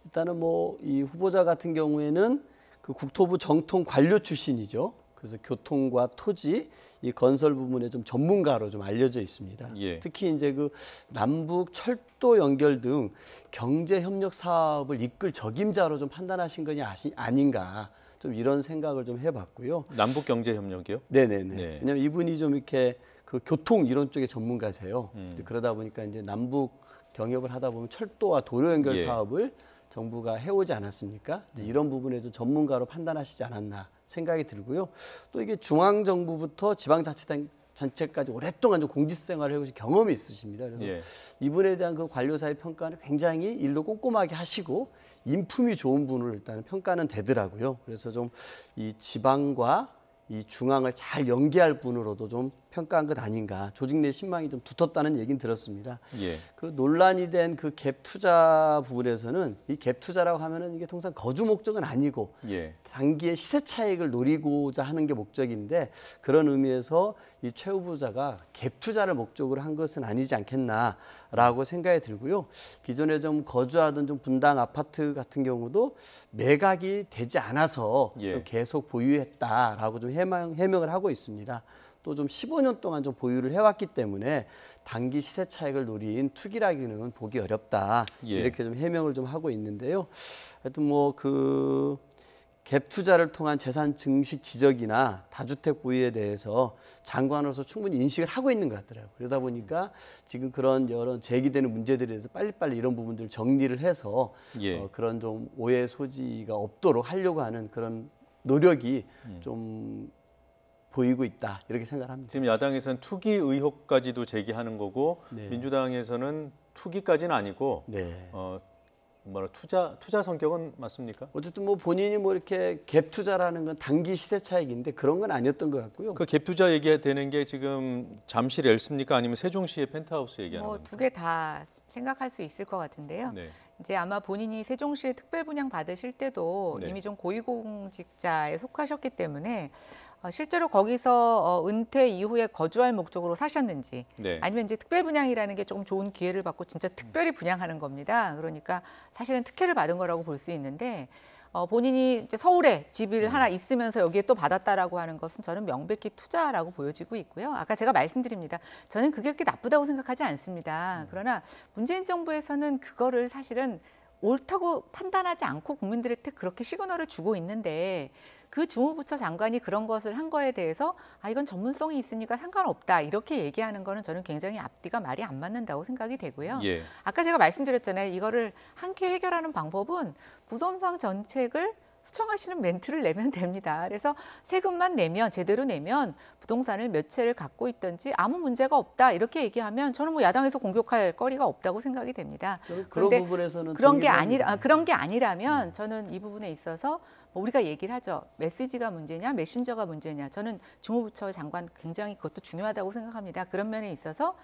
일단은 뭐 이 후보자 같은 경우에는 그 국토부 정통 관료 출신이죠. 그래서 교통과 토지, 이 건설 부분에 좀 전문가로 좀 알려져 있습니다. 예. 특히 이제 그 남북 철도 연결 등 경제 협력 사업을 이끌 적임자로 좀 판단하신 것이 아닌가 좀 이런 생각을 좀 해봤고요. 남북 경제 협력이요? 네네네. 네. 왜냐하면 이분이 좀 이렇게 그 교통 이런 쪽에 전문가세요. 그러다 보니까 이제 남북 경협을 하다 보면 철도와 도로 연결 예. 사업을 정부가 해오지 않았습니까? 이런 부분에 좀 전문가로 판단하시지 않았나 생각이 들고요. 또 이게 중앙정부부터 지방자치단체까지 오랫동안 좀 공직 생활을 해오신 경험이 있으십니다. 그래서 예. 이분에 대한 그 관료사의 평가는 굉장히 일도 꼼꼼하게 하시고 인품이 좋은 분으로 일단 평가는 되더라고요. 그래서 좀 이 지방과 이 중앙을 잘 연계할 분으로도 좀 평가한 것 아닌가. 조직 내 신망이 좀 두텁다는 얘기는 들었습니다. 예. 그 논란이 된 그 갭 투자 부분에서는 이 갭 투자라고 하면은 이게 통상 거주 목적은 아니고 예. 단기의 시세 차익을 노리고자 하는 게 목적인데 그런 의미에서 이 최 후보자가 갭 투자를 목적으로 한 것은 아니지 않겠나라고 생각이 들고요. 기존에 좀 거주하던 좀 분당 아파트 같은 경우도 매각이 되지 않아서 예. 좀 계속 보유했다라고 좀 해명을 하고 있습니다. 또 좀 15년 동안 좀 보유를 해왔기 때문에 단기 시세 차익을 노린 투기라기는 보기 어렵다. 예. 이렇게 좀 해명을 좀 하고 있는데요. 하여튼 뭐 그 갭 투자를 통한 재산 증식 지적이나 다주택 보유에 대해서 장관으로서 충분히 인식을 하고 있는 것 같더라고요. 그러다 보니까 지금 그런 여러 제기되는 문제들에 대해서 빨리빨리 이런 부분들을 정리를 해서 예. 그런 좀 오해 소지가 없도록 하려고 하는 그런 노력이 좀 보이고 있다 이렇게 생각합니다. 지금 야당에서는 투기 의혹까지도 제기하는 거고 네. 민주당에서는 투기까지는 아니고 네. 투자 성격은 맞습니까? 어쨌든 뭐 본인이 뭐 이렇게 갭 투자라는 건 단기 시세 차익인데 그런 건 아니었던 것 같고요. 그 갭 투자 얘기되는 게 지금 잠실 앨스입니까? 아니면 세종시의 펜트하우스 얘기하는 뭐 겁니까? 두 개 다 생각할 수 있을 것 같은데요. 네. 이제 아마 본인이 세종시에 특별 분양 받으실 때도 네. 이미 좀 고위공직자에 속하셨기 때문에 실제로 거기서 은퇴 이후에 거주할 목적으로 사셨는지 네. 아니면 이제 특별 분양이라는 게 조금 좋은 기회를 받고 진짜 특별히 분양하는 겁니다. 그러니까 사실은 특혜를 받은 거라고 볼 수 있는데 본인이 이제 서울에 집을 하나 있으면서 여기에 또 받았다라고 하는 것은 저는 명백히 투자라고 보여지고 있고요. 아까 제가 말씀드립니다. 저는 그게 그렇게 나쁘다고 생각하지 않습니다. 그러나 문재인 정부에서는 그거를 사실은 옳다고 판단하지 않고 국민들한테 그렇게 시그널을 주고 있는데 그 주무부처 장관이 그런 것을 한 거에 대해서 이건 전문성이 있으니까 상관없다 이렇게 얘기하는 거는 저는 굉장히 앞뒤가 말이 안 맞는다고 생각이 되고요. 예. 아까 제가 말씀드렸잖아요. 이거를 함께 해결하는 방법은 부동산 정책을 수정하시는 멘트를 내면 됩니다. 그래서 세금만 내면 제대로 내면 부동산을 몇 채를 갖고 있든지 아무 문제가 없다 이렇게 얘기하면 저는 뭐 야당에서 공격할 거리가 없다고 생각이 됩니다. 그런 부분에서는 그런 게 아니라면 저는 이 부분에 있어서 우리가 얘기를 하죠. 메시지가 문제냐, 메신저가 문제냐. 저는 주무부처 장관 굉장히 그것도 중요하다고 생각합니다. 그런 면에 있어서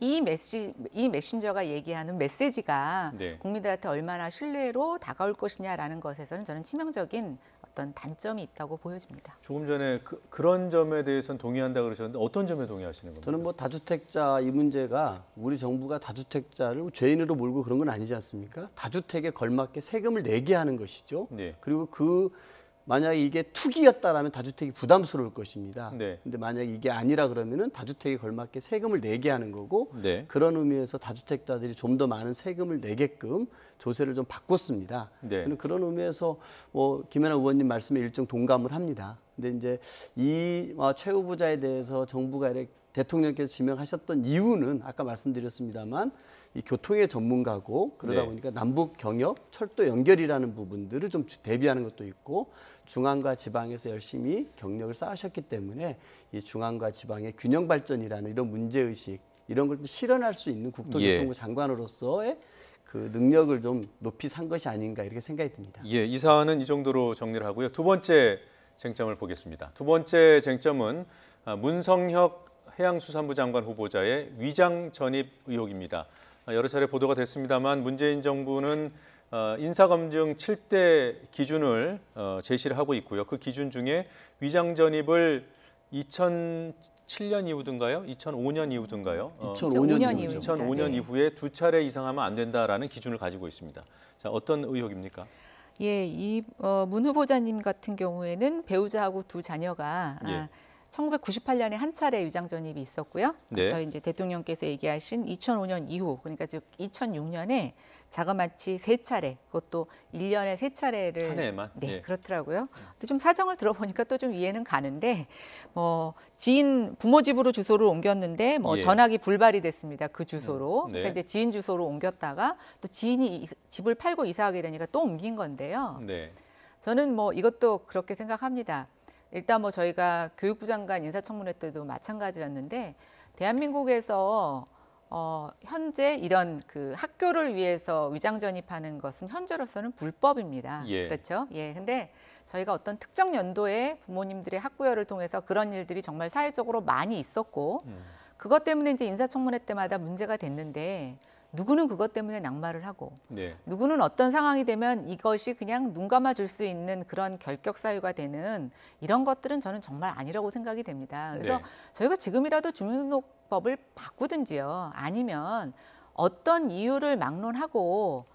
이 메신저가 얘기하는 메시지가 네. 국민들한테 얼마나 신뢰로 다가올 것이냐라는 것에서는 저는 치명적인 어떤 단점이 있다고 보여집니다. 조금 전에 그런 점에 대해서는 동의한다 그러셨는데 어떤 점에 동의하시는 겁니까? 저는 뭐 다주택자 이 문제가 우리 정부가 다주택자를 죄인으로 몰고 그런 건 아니지 않습니까? 다주택에 걸맞게 세금을 내게 하는 것이죠. 네. 그리고 만약에 이게 투기였다라면 다주택이 부담스러울 것입니다. 네. 근데 만약에 이게 아니라 그러면은 다주택에 걸맞게 세금을 내게 하는 거고 네. 그런 의미에서 다주택자들이 좀 더 많은 세금을 내게끔 조세를 좀 바꿨습니다. 네. 저는 그런 의미에서 김연아 의원님 말씀에 일정 동감을 합니다. 근데 이제 이 최 후보자에 대해서 정부가 이렇게 대통령께서 지명하셨던 이유는 아까 말씀드렸습니다만 이 교통의 전문가고 그러다 네. 보니까 남북 경협, 철도 연결이라는 부분들을 좀 대비하는 것도 있고 중앙과 지방에서 열심히 경력을 쌓으셨기 때문에 이 중앙과 지방의 균형 발전이라는 이런 문제 의식 이런 걸 실현할 수 있는 국토교통부 장관으로서의 그 능력을 좀 높이 산 것이 아닌가 이렇게 생각이 듭니다. 예, 이 사안은 이 정도로 정리를 하고요. 두 번째 쟁점을 보겠습니다. 두 번째 쟁점은 문성혁 해양수산부 장관 후보자의 위장 전입 의혹입니다. 여러 차례 보도가 됐습니다만 문재인 정부는 인사검증 7대 기준을 제시를 하고 있고요. 그 기준 중에 위장 전입을 2007년 이후든가요? 2005년 이후든가요? 2005년 이후에 두 차례 이상 하면 안 된다라는 기준을 가지고 있습니다. 자, 어떤 의혹입니까? 예, 이 문 후보자님 같은 경우에는 배우자하고 두 자녀가 1998년에 한 차례 위장 전입이 있었고요. 네. 저희 이제 대통령께서 얘기하신 2005년 이후, 그러니까 즉 2006년에 자그마치 3차례, 그것도 1년에 3차례를 한 해에만? 네, 예. 그렇더라고요. 근데 좀 사정을 들어보니까 또 좀 이해는 가는데 지인 부모 집으로 주소를 옮겼는데 예. 전화기 불발이 됐습니다. 그 주소로. 네. 그러니까 이제 지인 주소로 옮겼다가 또 지인이 집을 팔고 이사하게 되니까 또 옮긴 건데요. 네. 저는 이것도 그렇게 생각합니다. 일단 저희가 교육부 장관 인사청문회 때도 마찬가지였는데 대한민국에서 현재 이런 그 학교를 위해서 위장 전입하는 것은 현재로서는 불법입니다. 예. 그렇죠? 예. 근데 저희가 어떤 특정 연도에 부모님들의 학구열을 통해서 그런 일들이 정말 사회적으로 많이 있었고 그것 때문에 이제 인사청문회 때마다 문제가 됐는데 누구는 그것 때문에 낙마를 하고 네. 누구는 어떤 상황이 되면 이것이 그냥 눈 감아줄 수 있는 그런 결격 사유가 되는 이런 것들은 저는 정말 아니라고 생각이 됩니다. 그래서 네. 저희가 지금이라도 주민등록법을 바꾸든지요. 아니면 어떤 이유를 막론하고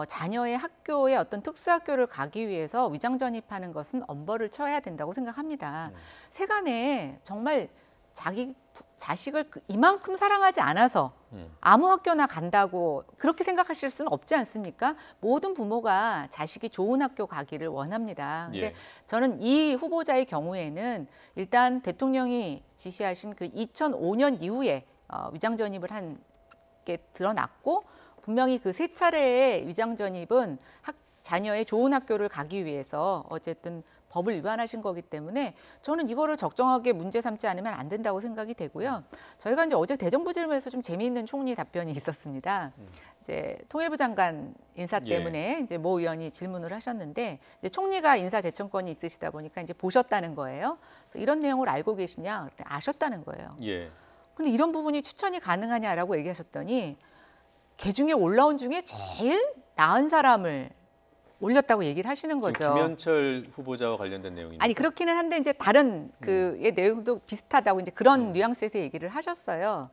자녀의 학교에 어떤 특수학교를 가기 위해서 위장 전입하는 것은 엄벌을 쳐야 된다고 생각합니다. 세간에 정말 자기 자식을 이만큼 사랑하지 않아서 아무 학교나 간다고 그렇게 생각하실 수는 없지 않습니까? 모든 부모가 자식이 좋은 학교 가기를 원합니다. 근데 예. 저는 이 후보자의 경우에는 일단 대통령이 지시하신 그 2005년 이후에 위장 전입을 한 게 드러났고 분명히 그 3차례의 위장 전입은 자녀의 좋은 학교를 가기 위해서 어쨌든 법을 위반하신 거기 때문에 저는 이거를 적정하게 문제 삼지 않으면 안 된다고 생각이 되고요. 저희가 이제 어제 대정부 질문에서 좀 재미있는 총리 답변이 있었습니다. 이제 통일부 장관 인사 때문에 이제 모 의원이 질문을 하셨는데 이제 총리가 인사 제청권이 있으시다 보니까 이제 보셨다는 거예요. 그래서 이런 내용을 알고 계시냐? 그랬더니 아셨다는 거예요. 예. 근데 이런 부분이 추천이 가능하냐라고 얘기하셨더니 개 중에 올라온 중에 제일 나은 사람을 올렸다고 얘기를 하시는 거죠. 김현철 후보자와 관련된 내용입니다. 아니 그렇기는 한데 이제 다른 그의 내용도 비슷하다고 이제 그런 뉘앙스에서 얘기를 하셨어요.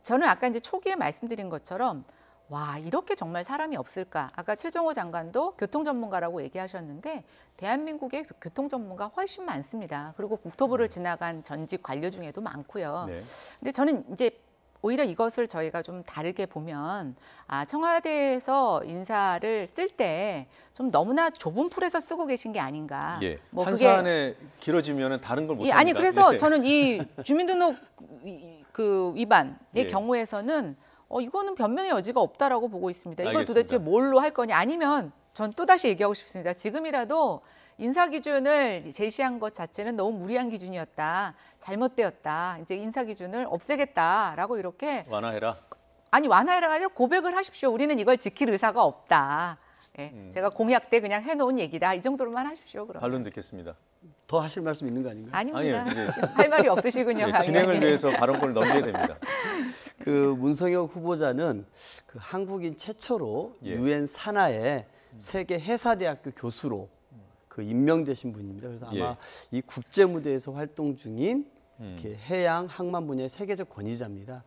저는 아까 이제 초기에 말씀드린 것처럼 와 이렇게 정말 사람이 없을까? 아까 최정호 장관도 교통 전문가라고 얘기하셨는데 대한민국의 교통 전문가 훨씬 많습니다. 그리고 국토부를 지나간 전직 관료 중에도 많고요. 네. 근데 저는 이제 오히려 이것을 저희가 좀 다르게 보면 청와대에서 인사를 쓸 때 좀 너무나 좁은 풀에서 쓰고 계신 게 아닌가. 예. 뭐 한 그게 사안에 길어지면 다른 걸 못합니다. 아니 그래서 네. 저는 이 주민등록 그 위반의 예. 경우에서는 이거는 변명의 여지가 없다라고 보고 있습니다. 이걸 알겠습니다. 도대체 뭘로 할 거냐 아니면 전 또다시 얘기하고 싶습니다. 지금이라도 인사 기준을 제시한 것 자체는 너무 무리한 기준이었다. 잘못되었다. 이제 인사 기준을 없애겠다라고 이렇게 완화해라. 아니 완화해라가 아니라 고백을 하십시오. 우리는 이걸 지킬 의사가 없다. 예, 제가 공약 때 그냥 해놓은 얘기다. 이 정도로만 하십시오. 그럼. 반론 듣겠습니다. 더 하실 말씀 있는 거 아닌가요? 아닙니다. 아니요, 이제 할 말이 없으시군요. 네, 진행을 위해서 발언권을 넘겨야 됩니다. 그 문성혁 후보자는 그 한국인 최초로 예. 유엔 산하의 세계 해사대학교 교수로 그 그 임명되신 분입니다. 그래서 아마 이 국제 무대에서 활동 중인 이렇게 해양 항만 분야의 세계적 권위자입니다.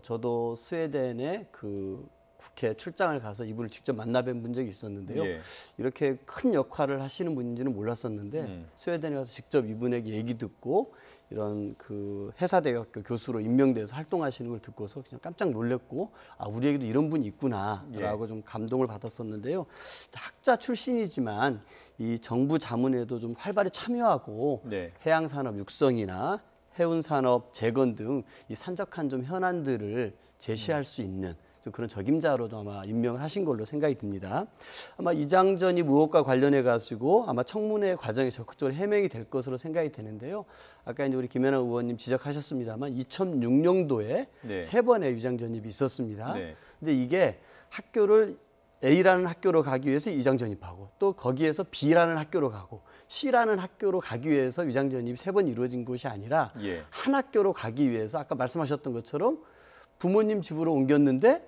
저도 스웨덴의 그 국회 출장을 가서 이분을 직접 만나뵌 적이 있었는데요. 이렇게 큰 역할을 하시는 분인지는 몰랐었는데 스웨덴에 가서 직접 이분에게 얘기 듣고 이런 그 해사대학교 교수로 임명돼서 활동하시는 걸 듣고서 그냥 깜짝 놀랐고 아 우리에게도 이런 분이 있구나라고 좀 감동을 받았었는데요. 학자 출신이지만 이 정부 자문에도 좀 활발히 참여하고 해양산업 육성이나 해운산업 재건 등 이 산적한 좀 현안들을 제시할 수 있는 좀 그런 적임자로도 아마 임명을 하신 걸로 생각이 듭니다. 아마 이장전입 의혹과 관련해 가지고 아마 청문회 과정에 적극적으로 해명이 될 것으로 생각이 되는데요. 아까 이제 우리 김연아 의원님 지적하셨습니다만 2006년도에 세 번의 위장전입이 있었습니다. 근데 이게 학교를 A라는 학교로 가기 위해서 위장전입하고 또 거기에서 B라는 학교로 가고 C라는 학교로 가기 위해서 위장전입이 세 번 이루어진 것이 아니라 한 학교로 가기 위해서 아까 말씀하셨던 것처럼 부모님 집으로 옮겼는데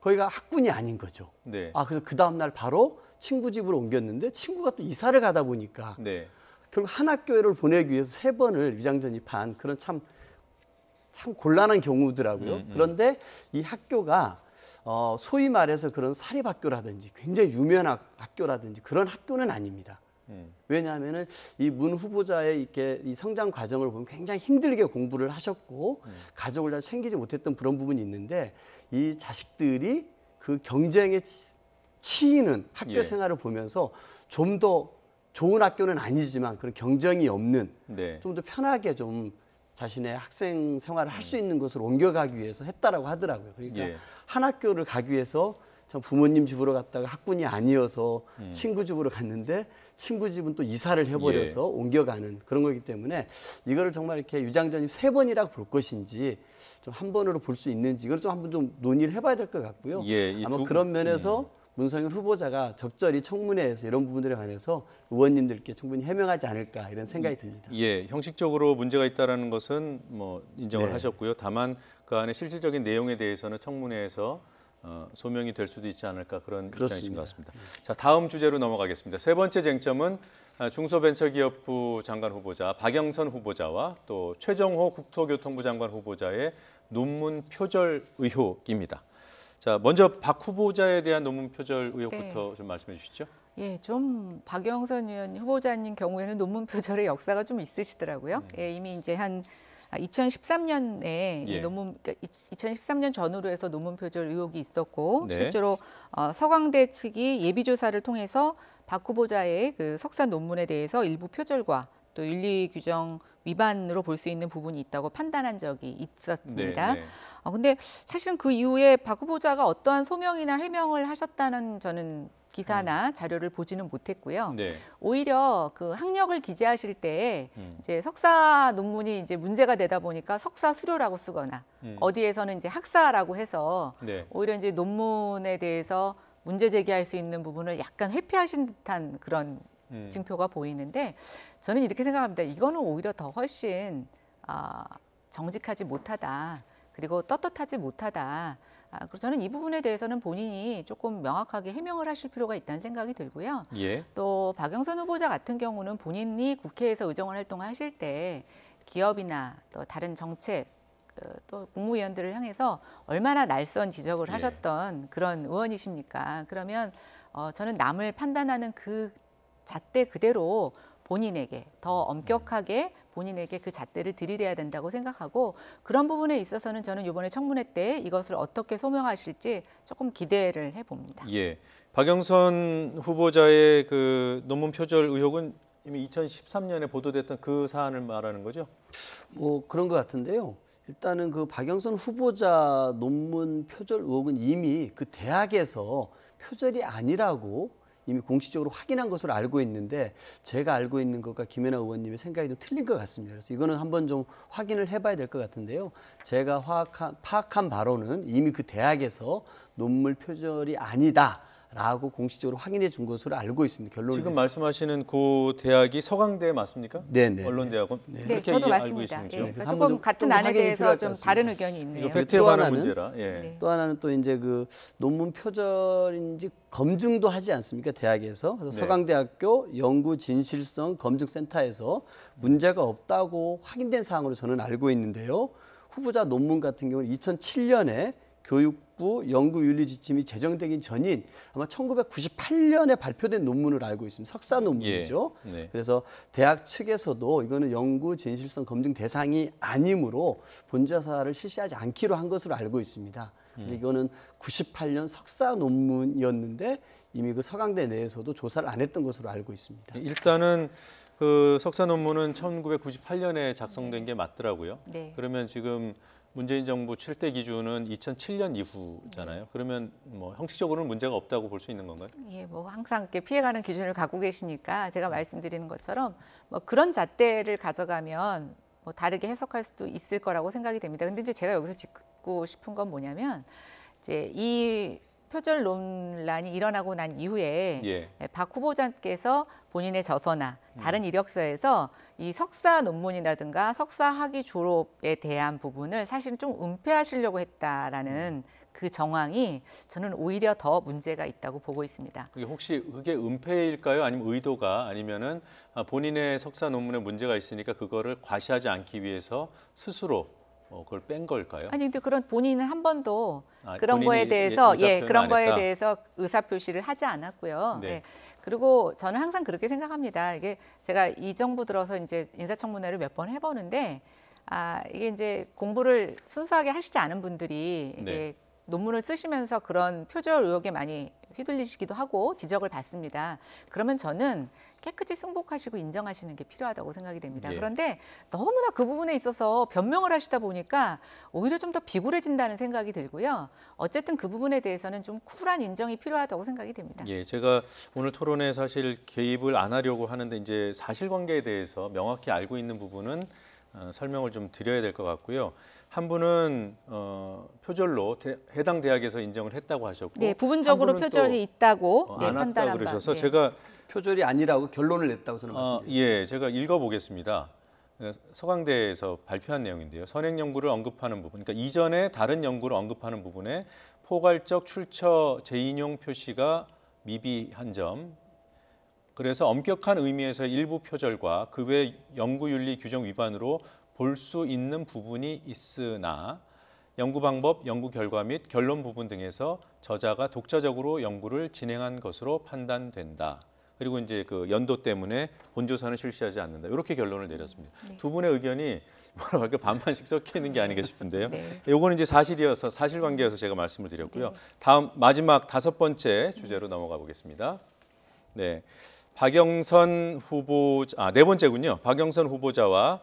거기가 학군이 아닌 거죠. 아 그래서 그 다음 날 바로 친구 집으로 옮겼는데 친구가 또 이사를 가다 보니까 결국 한 학교를 보내기 위해서 세 번을 위장전입한 그런 참 곤란한 경우더라고요. 그런데 이 학교가 소위 말해서 그런 사립학교라든지 굉장히 유명한 학교라든지 그런 학교는 아닙니다. 왜냐하면은 이 문 후보자의 이렇게 이 성장 과정을 보면 굉장히 힘들게 공부를 하셨고 가족을 잘 챙기지 못했던 그런 부분이 있는데 이 자식들이 그 경쟁에 치이는 학교 생활을 보면서 좀 더 좋은 학교는 아니지만 그런 경쟁이 없는 좀 더 편하게 좀 자신의 학생 생활을 할 수 있는 곳으로 옮겨가기 위해서 했다라고 하더라고요. 그러니까 한 학교를 가기 위해서 참 부모님 집으로 갔다가 학군이 아니어서 친구 집으로 갔는데 친구 집은 또 이사를 해버려서 옮겨가는 그런 거기 때문에 이거를 정말 이렇게 위장전입 세 번이라고 볼 것인지 좀 한 번으로 볼 수 있는지 이걸 좀 한번 좀 논의를 해봐야 될 것 같고요. 아마 그런 면에서 문성현 후보자가 적절히 청문회에서 이런 부분들에 관해서 의원님들께 충분히 해명하지 않을까 이런 생각이 듭니다. 형식적으로 문제가 있다는 것은 뭐 인정을 하셨고요. 다만 그 안에 실질적인 내용에 대해서는 청문회에서 소명이 될 수도 있지 않을까 그런 입장이신 것 같습니다. 자, 다음 주제로 넘어가겠습니다. 세 번째 쟁점은 중소벤처기업부 장관 후보자 박영선 후보자와 또 최정호 국토교통부 장관 후보자의 논문 표절 의혹입니다. 자, 먼저 박 후보자에 대한 논문 표절 의혹부터 좀 말씀해 주시죠. 좀 박영선 의원 후보자님 경우에는 논문 표절의 역사가 좀 있으시더라고요. 이미 이제 한 2013년에 이 논문 2013년 전후로 해서 논문 표절 의혹이 있었고 실제로 서강대 측이 예비 조사를 통해서 박 후보자의 그 석사 논문에 대해서 일부 표절과 또 윤리 규정 위반으로 볼 수 있는 부분이 있다고 판단한 적이 있었습니다. 근데 사실은 그 이후에 박 후보자가 어떠한 소명이나 해명을 하셨다는 저는 기사나 자료를 보지는 못했고요. 오히려 그 학력을 기재하실 때 이제 석사 논문이 이제 문제가 되다 보니까 석사 수료라고 쓰거나 어디에서는 이제 학사라고 해서 오히려 이제 논문에 대해서 문제 제기할 수 있는 부분을 약간 회피하신 듯한 그런 징표가 보이는데 저는 이렇게 생각합니다. 이거는 오히려 더 훨씬 정직하지 못하다. 그리고 떳떳하지 못하다. 그래서 저는 이 부분에 대해서는 본인이 조금 명확하게 해명을 하실 필요가 있다는 생각이 들고요. 또 박영선 후보자 같은 경우는 본인이 국회에서 의정원 활동을 하실 때 기업이나 또 다른 정책 또 국무위원들을 향해서 얼마나 날선 지적을 하셨던 그런 의원이십니까? 그러면 저는 남을 판단하는 그 잣대 그대로 본인에게 더 엄격하게 본인에게 그 잣대를 들이대야 된다고 생각하고 그런 부분에 있어서는 저는 이번에 청문회 때 이것을 어떻게 소명하실지 조금 기대를 해봅니다. 박영선 후보자의 그 논문 표절 의혹은 이미 2013년에 보도됐던 그 사안을 말하는 거죠? 뭐 그런 것 같은데요. 일단은 그 박영선 후보자 논문 표절 의혹은 이미 그 대학에서 표절이 아니라고 이미 공식적으로 확인한 것으로 알고 있는데 제가 알고 있는 것과 김연아 의원님의 생각이 좀 틀린 것 같습니다. 그래서 이거는 한번 좀 확인을 해봐야 될 것 같은데요. 제가 파악한 바로는 이미 그 대학에서 논문 표절이 아니다. 라고 공식적으로 확인해 준 것으로 알고 있습니다. 결론을 지금 내서. 말씀하시는 그 대학이 서강대 맞습니까? 네네. 언론대학원? 네, 저도 맞습니다. 예, 그러니까 조금 같은 안에 대해서 좀 다른 의견이 있네요. 이거 팩트에 관한 문제라. 예. 또 하나는 또 이제 그 논문 표절인지 검증도 하지 않습니까? 대학에서. 그래서 네. 서강대학교 연구 진실성 검증센터에서 문제가 없다고 확인된 사항으로 저는 알고 있는데요. 후보자 논문 같은 경우는 2007년에 교육부 연구윤리 지침이 제정되기 전인 아마 1998년에 발표된 논문을 알고 있습니다. 석사 논문이죠. 예. 네. 그래서 대학 측에서도 이거는 연구 진실성 검증 대상이 아니므로 본자사를 실시하지 않기로 한 것으로 알고 있습니다. 그래서 이거는 98년 석사 논문이었는데 이미 그 서강대 내에서도 조사를 안 했던 것으로 알고 있습니다. 일단은 그 석사 논문은 1998년에 작성된 게 맞더라고요. 네. 그러면 지금 문재인 정부 7대 기준은 2007년 이후잖아요. 그러면 뭐 형식적으로는 문제가 없다고 볼 수 있는 건가요? 예, 뭐 항상 이렇게 피해가는 기준을 갖고 계시니까 제가 말씀드리는 것처럼 뭐 그런 잣대를 가져가면 뭐 다르게 해석할 수도 있을 거라고 생각이 됩니다. 근데 이제 제가 여기서 짚고 싶은 건 뭐냐면 이제 이 표절 논란이 일어나고 난 이후에 예. 박 후보자께서 본인의 저서나 다른 이력서에서 이 석사 논문이라든가 석사 학위 졸업에 대한 부분을 사실은 좀 은폐하시려고 했다라는 그 정황이 저는 오히려 더 문제가 있다고 보고 있습니다. 그게 혹시 그게 은폐일까요? 아니면 의도가 아니면은 본인의 석사 논문에 문제가 있으니까 그거를 과시하지 않기 위해서 스스로 그걸 뺀 걸까요? 아니 근데 그런 본인은 한 번도 그런 본인이 거에 대해서 그런 거에 했다? 대해서 의사 표시를 하지 않았고요. 네. 예. 그리고 저는 항상 그렇게 생각합니다. 이게 제가 이 정부 들어서 이제 인사청문회를 몇 번 해보는데 이게 이제 공부를 순수하게 하시지 않은 분들이 이게 네. 논문을 쓰시면서 그런 표절 의혹에 많이 휘둘리시기도 하고 지적을 받습니다. 그러면 저는 깨끗이 승복하시고 인정하시는 게 필요하다고 생각이 됩니다. 예. 그런데 너무나 그 부분에 있어서 변명을 하시다 보니까 오히려 좀 더 비굴해진다는 생각이 들고요. 어쨌든 그 부분에 대해서는 좀 쿨한 인정이 필요하다고 생각이 됩니다. 예, 제가 오늘 토론에 사실 개입을 안 하려고 하는데 이제 사실관계에 대해서 명확히 알고 있는 부분은 설명을 좀 드려야 될 것 같고요. 한 분은 표절로 해당 대학에서 인정을 했다고 하셨고, 네, 부분적으로 표절이 있다고 안 왔다 판단한 그러셔서 바. 제가 표절이 아니라고 결론을 냈다고 저는 말씀드렸습니다. 예, 제가 읽어보겠습니다. 서강대에서 발표한 내용인데요. 선행 연구를 언급하는 부분, 그러니까 이전에 다른 연구를 언급하는 부분에 포괄적 출처 재인용 표시가 미비한 점, 그래서 엄격한 의미에서 일부 표절과 그 외 연구윤리 규정 위반으로 볼 수 있는 부분이 있으나 연구 방법, 연구 결과 및 결론 부분 등에서 저자가 독자적으로 연구를 진행한 것으로 판단된다. 그리고 이제 그 연도 때문에 본조사는 실시하지 않는다. 이렇게 결론을 내렸습니다. 네. 두 분의 의견이 뭐라고 할까 반반씩 섞여 있는 게 아닌가 싶은데요. 네. 요거는 이제 사실관계여서 제가 말씀을 드렸고요. 다음 마지막 5번째 주제로 넘어가 보겠습니다. 네. 박영선 후보자, 네 번째군요. 박영선 후보자와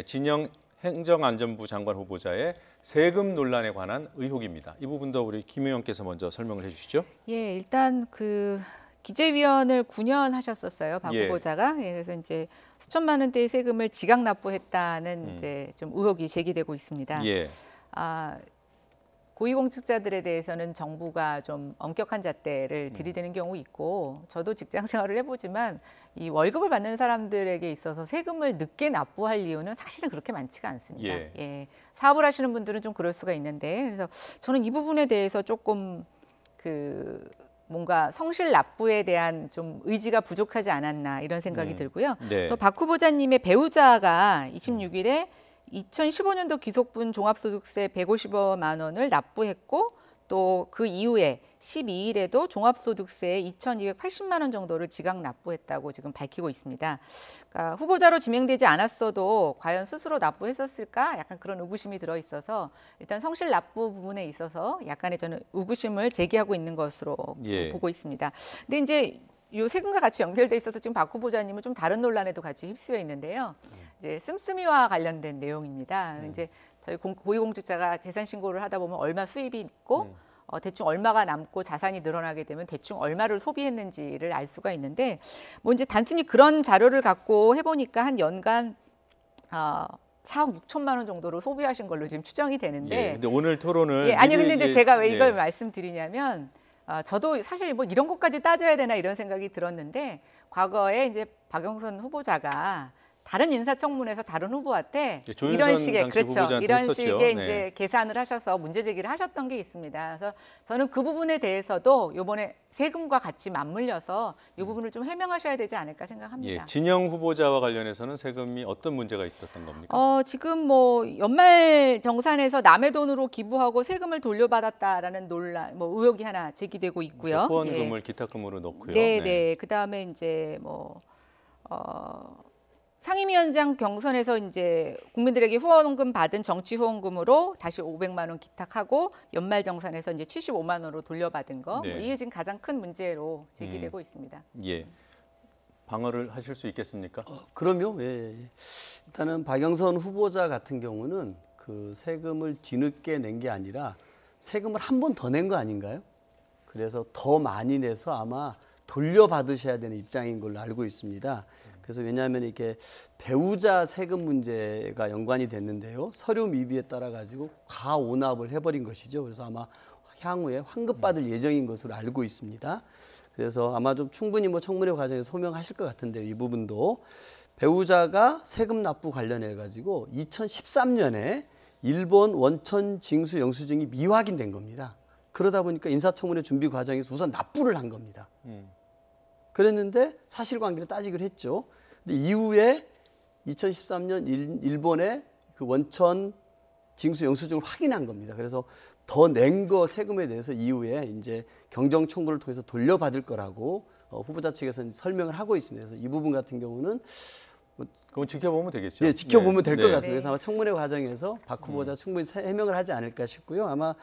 진영 행정안전부 장관 후보자의 세금 논란에 관한 의혹입니다. 이 부분도 우리 김 의원께서 먼저 설명을 해주시죠. 예, 일단 그 기재위원을 9년 하셨었어요, 박 예. 후보자가. 예, 그래서 이제 수천만 원대의 세금을 지각 납부했다는 이제 좀 의혹이 제기되고 있습니다. 예. 고위공직자들에 대해서는 정부가 좀 엄격한 잣대를 들이대는 경우 있고, 저도 직장 생활을 해보지만 이 월급을 받는 사람들에게 있어서 세금을 늦게 납부할 이유는 사실은 그렇게 많지가 않습니다. 예. 사업을 하시는 분들은 좀 그럴 수가 있는데, 그래서 저는 이 부분에 대해서 조금 뭔가 성실 납부에 대한 좀 의지가 부족하지 않았나 이런 생각이 들고요. 네. 또 박 후보자님의 배우자가 26일에 2015년도 귀속분 종합소득세 150만 원을 납부했고, 또 그 이후에 12일에도 종합소득세 2,280만 원 정도를 지각 납부했다고 지금 밝히고 있습니다. 그러니까 후보자로 지명되지 않았어도 과연 스스로 납부했었을까? 약간 그런 의구심이 들어 있어서 일단 성실 납부 부분에 있어서 약간의 저는 의구심을 제기하고 있는 것으로 보고 있습니다. 근데 이제 이 세금과 같이 연결돼 있어서 지금 박 후보자님은 좀 다른 논란에도 같이 휩쓰여 있는데요. 이제 씀씀이와 관련된 내용입니다. 이제 저희 고위공직자가 재산 신고를 하다 보면 얼마 수입이 있고 대충 얼마가 남고 자산이 늘어나게 되면 대충 얼마를 소비했는지를 알 수가 있는데, 뭐 이제 단순히 그런 자료를 갖고 해보니까 한 연간 4억 6천만 원 정도로 소비하신 걸로 지금 추정이 되는데. 근데 오늘 토론을 아니 근데 이제 제가 왜 이걸 말씀드리냐면 저도 사실 뭐 이런 것까지 따져야 되나 이런 생각이 들었는데 과거에 이제 박영선 후보자가 다른 인사청문회에서 다른 후보한테 이런 식의 이런 식의 이제 계산을 하셔서 문제 제기를 하셨던 게 있습니다. 그래서 저는 그 부분에 대해서도 이번에 세금과 같이 맞물려서 이 부분을 좀 해명하셔야 되지 않을까 생각합니다. 예, 진영 후보자와 관련해서는 세금이 어떤 문제가 있었던 겁니까? 지금 뭐 연말 정산에서 남의 돈으로 기부하고 세금을 돌려받았다라는 논란, 뭐 의혹이 하나 제기되고 있고요. 후원금을 기탁금으로 넣고요. 네. 그다음에 이제 뭐 상임위원장 경선에서 이제 국민들에게 후원금 받은 정치 후원금으로 다시 500만 원 기탁하고 연말 정산에서 이제 75만 원으로 돌려받은 거, 이게 지금 가장 큰 문제로 제기되고 있습니다. 예, 방어를 하실 수 있겠습니까? 그럼요. 예. 일단은 박영선 후보자 같은 경우는 그 세금을 뒤늦게 낸 게 아니라 세금을 한 번 더 낸 거 아닌가요? 그래서 더 많이 내서 아마 돌려받으셔야 되는 입장인 걸로 알고 있습니다. 그래서 왜냐하면 이렇게 배우자 세금 문제가 연관이 됐는데요. 서류 미비에 따라 가지고 과오납을 해버린 것이죠. 그래서 아마 향후에 환급받을 예정인 것으로 알고 있습니다. 그래서 아마 좀 충분히 뭐 청문회 과정에서 소명하실 것 같은데요. 이 부분도 배우자가 세금 납부 관련해 가지고 2013년에 일본 원천 징수 영수증이 미확인된 겁니다. 그러다 보니까 인사청문회 준비 과정에서 우선 납부를 한 겁니다. 그랬는데 사실관계를 따지기로 했죠. 근데 이후에 2013년 일본의 그 원천 징수 영수증을 확인한 겁니다. 그래서 더 낸 거 세금에 대해서 이후에 이제 경정 청구를 통해서 돌려받을 거라고 후보자 측에서는 설명을 하고 있습니다. 그래서 이 부분 같은 경우는 그건 지켜보면 되겠죠. 네, 지켜보면 될 것 같습니다. 그래서 아마 청문회 과정에서 박 후보자 충분히 해명을 하지 않을까 싶고요. 아마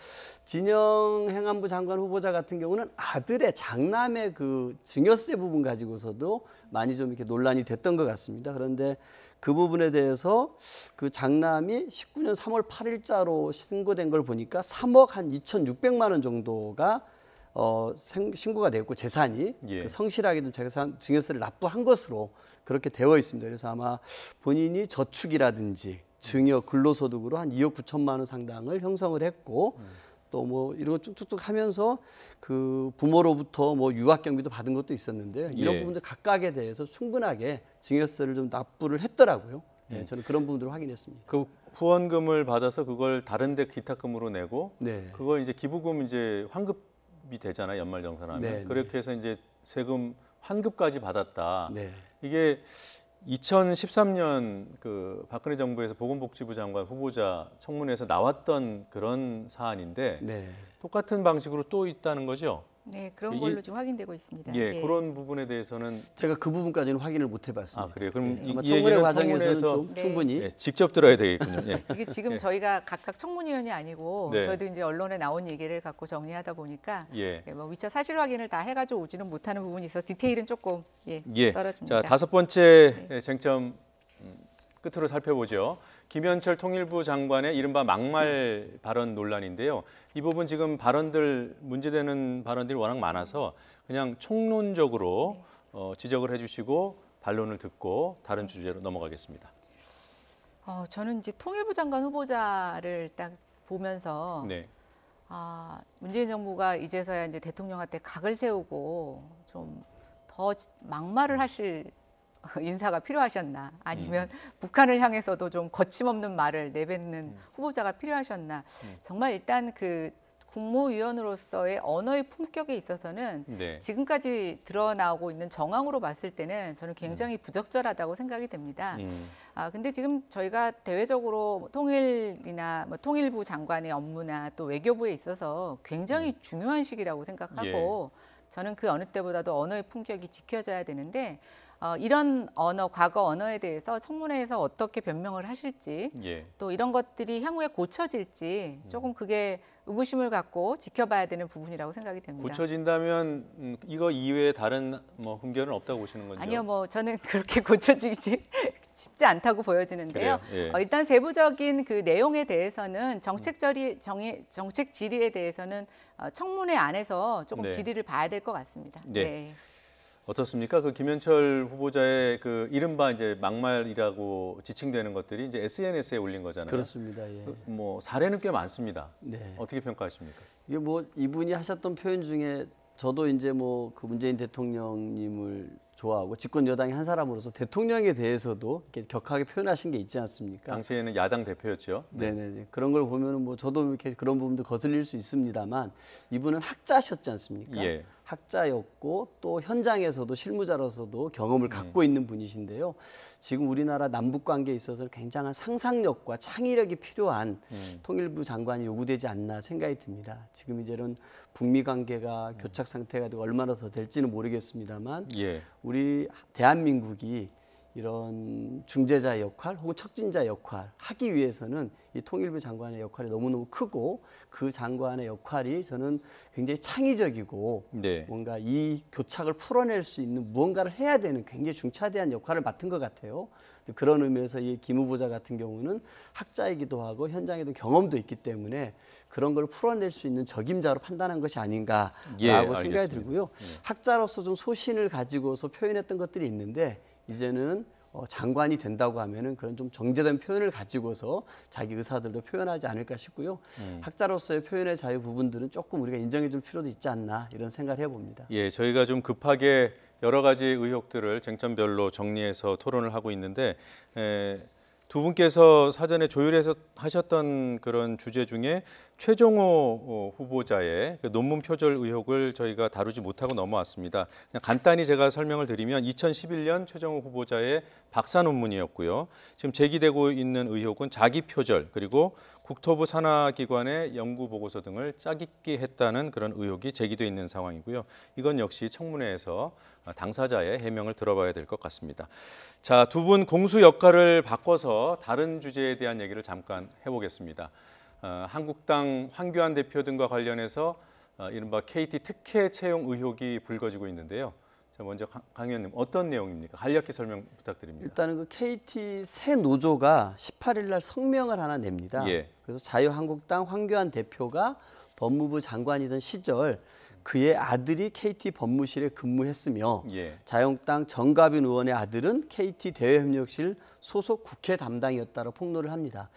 진영 행안부 장관 후보자 같은 경우는 아들의 장남의 그 증여세 부분 가지고서도 많이 좀 이렇게 논란이 됐던 것 같습니다. 그런데 그 부분에 대해서 그 장남이 19년 3월 8일자로 신고된 걸 보니까 3억 한 2,600만 원 정도가 신고가 됐고 재산이 그 성실하게 좀 재산 증여세를 납부한 것으로 그렇게 되어 있습니다. 그래서 아마 본인이 저축이라든지 증여 근로소득으로 한 2억 9천만 원 상당을 형성을 했고 또 뭐 이런 거 쭉쭉쭉 하면서 그 부모로부터 뭐 유학 경비도 받은 것도 있었는데요. 이런 부분들 각각에 대해서 충분하게 증여세를 좀 납부를 했더라고요. 네, 저는 그런 부분들을 확인했습니다. 그 후원금을 받아서 그걸 다른 데 기탁금으로 내고 그걸 이제 기부금 이제 환급이 되잖아요. 연말정산하면. 그렇게 해서 이제 세금 환급까지 받았다. 이게 2013년 그 박근혜 정부에서 보건복지부 장관 후보자 청문회에서 나왔던 그런 사안인데 똑같은 방식으로 또 있다는 거죠? 네, 그런 걸로 좀 확인되고 있습니다. 그런 부분에 대해서는 제가 그 부분까지는 확인을 못 해봤습니다. 아, 그래요? 그럼 이 청문회 과정에서는 좀 충분히 직접 들어야 되겠군요. 이게 지금 저희가 각각 청문위원이 아니고 저희도 이제 언론에 나온 얘기를 갖고 정리하다 보니까 뭐 위차 사실 확인을 다 해가지고 오지는 못하는 부분이 있어서 디테일은 조금 떨어집니다. 자, 다섯 번째 쟁점 끝으로 살펴보죠. 김현철 통일부 장관의 이른바 막말 발언 논란인데요. 이 부분 지금 문제되는 발언들이 워낙 많아서 그냥 총론적으로 지적을 해주시고 반론을 듣고 다른 주제로 넘어가겠습니다. 저는 이제 통일부 장관 후보자를 딱 보면서 문재인 정부가 이제서야 이제 대통령한테 각을 세우고 좀 더 막말을 하실 인사가 필요하셨나 아니면 북한을 향해서도 좀 거침없는 말을 내뱉는 후보자가 필요하셨나 정말 일단 그 국무위원으로서의 언어의 품격에 있어서는 지금까지 드러나고 있는 정황으로 봤을 때는 저는 굉장히 부적절하다고 생각이 됩니다. 근데 지금 저희가 대외적으로 통일이나 뭐 통일부 장관의 업무나 또 외교부에 있어서 굉장히 중요한 시기라고 생각하고 저는 그 어느 때보다도 언어의 품격이 지켜져야 되는데 이런 과거 언어에 대해서 청문회에서 어떻게 변명을 하실지 또 이런 것들이 향후에 고쳐질지 조금 그게 의구심을 갖고 지켜봐야 되는 부분이라고 생각이 됩니다. 고쳐진다면 이거 이외에 다른 뭐 흠결은 없다고 보시는 건죠? 아니요, 뭐 저는 그렇게 고쳐지기 쉽지 않다고 보여지는데요. 일단 세부적인 그 내용에 대해서는 정책 질의에 대해서는 청문회 안에서 조금 질의를 봐야 될 것 같습니다. 어떻습니까? 그 김현철 후보자의 그 이른바 이제 막말이라고 지칭되는 것들이 이제 SNS에 올린 거잖아요. 그렇습니다. 예. 뭐 사례는 꽤 많습니다. 네. 어떻게 평가하십니까? 이게 뭐 이분이 하셨던 표현 중에 저도 이제 뭐 그 문재인 대통령님을 좋아하고 집권 여당의 한 사람으로서 대통령에 대해서도 이렇게 격하게 표현하신 게 있지 않습니까? 당시에는 야당 대표였죠. 네네. 그런 걸 보면은 뭐 저도 이렇게 그런 부분도 거슬릴 수 있습니다만 이분은 학자셨지 않습니까? 예. 학자였고 또 현장에서도 실무자로서도 경험을 갖고 있는 분이신데요. 지금 우리나라 남북 관계에 있어서 굉장한 상상력과 창의력이 필요한 통일부 장관이 요구되지 않나 생각이 듭니다. 지금 이제는 북미 관계가 교착 상태가 되고 얼마나 더 될지는 모르겠습니다만 예. 우리 대한민국이 이런 중재자 역할 혹은 척진자 역할 하기 위해서는 이 통일부 장관의 역할이 너무너무 크고 그 장관의 역할이 저는 굉장히 창의적이고 네. 뭔가 이 교착을 풀어낼 수 있는 무언가를 해야 되는 굉장히 중차대한 역할을 맡은 것 같아요. 그런 의미에서 이 김 후보자 같은 경우는 학자이기도 하고 현장에도 경험도 있기 때문에 그런 걸 풀어낼 수 있는 적임자로 판단한 것이 아닌가라고 생각이 들고요. 학자로서 좀 소신을 가지고서 표현했던 것들이 있는데 이제는 장관이 된다고 하면은 그런 좀 정제된 표현을 가지고서 자기 의사들도 표현하지 않을까 싶고요. 학자로서의 표현의 자유 부분들은 조금 우리가 인정해 줄 필요도 있지 않나 이런 생각을 해봅니다. 예, 저희가 좀 급하게 여러 가지 의혹들을 쟁점별로 정리해서 토론을 하고 있는데 두 분께서 사전에 조율해서 하셨던 그런 주제 중에 최종호 후보자의 그 논문 표절 의혹을 저희가 다루지 못하고 넘어왔습니다. 그냥 간단히 제가 설명을 드리면 2011년 최종호 후보자의 박사 논문이었고요. 지금 제기되고 있는 의혹은 자기 표절 그리고 국토부 산하기관의 연구 보고서 등을 짜깁기 했다는 그런 의혹이 제기돼 있는 상황이고요. 이건 역시 청문회에서 당사자의 해명을 들어봐야 될 것 같습니다. 자, 두 분 공수 역할을 바꿔서 다른 주제에 대한 얘기를 잠깐 해보겠습니다. 한국당 황교안 대표 등과 관련해서 이른바 KT 특혜 채용 의혹이 불거지고 있는데요. 자, 먼저 강 의원님 어떤 내용입니까? 간략히 설명 부탁드립니다. 일단은 그 KT 새 노조가 18일 날 성명을 하나 냅니다. 예. 그래서 자유한국당 황교안 대표가 법무부 장관이던 시절 그의 아들이 KT 법무실에 근무했으며 예. 자유한국당 정가빈 의원의 아들은 KT 대외협력실 소속 국회 담당이었다고 폭로를 합니다.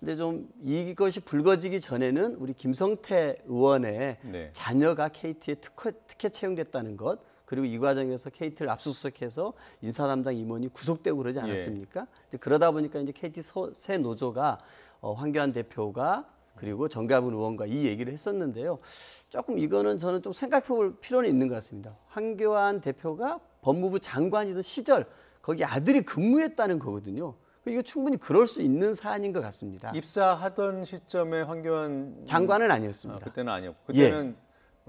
근데 좀 이것이 불거지기 전에는 우리 김성태 의원의 네. 자녀가 KT에 특혜 채용됐다는 것 그리고 이 과정에서 KT를 압수수색해서 인사 담당 임원이 구속되고 그러지 않았습니까? 이제 그러다 보니까 이제 KT 새 노조가 황교안 대표가 그리고 정가빈 의원과 이 얘기를 했었는데요. 조금 이거는 저는 좀 생각해 볼 필요는 있는 것 같습니다. 황교안 대표가 법무부 장관이던 시절 거기 아들이 근무했다는 거거든요. 이거 충분히 그럴 수 있는 사안인 것 같습니다. 입사하던 시점에 황교안 장관은 아니었습니다. 그때는 아니었고 그때는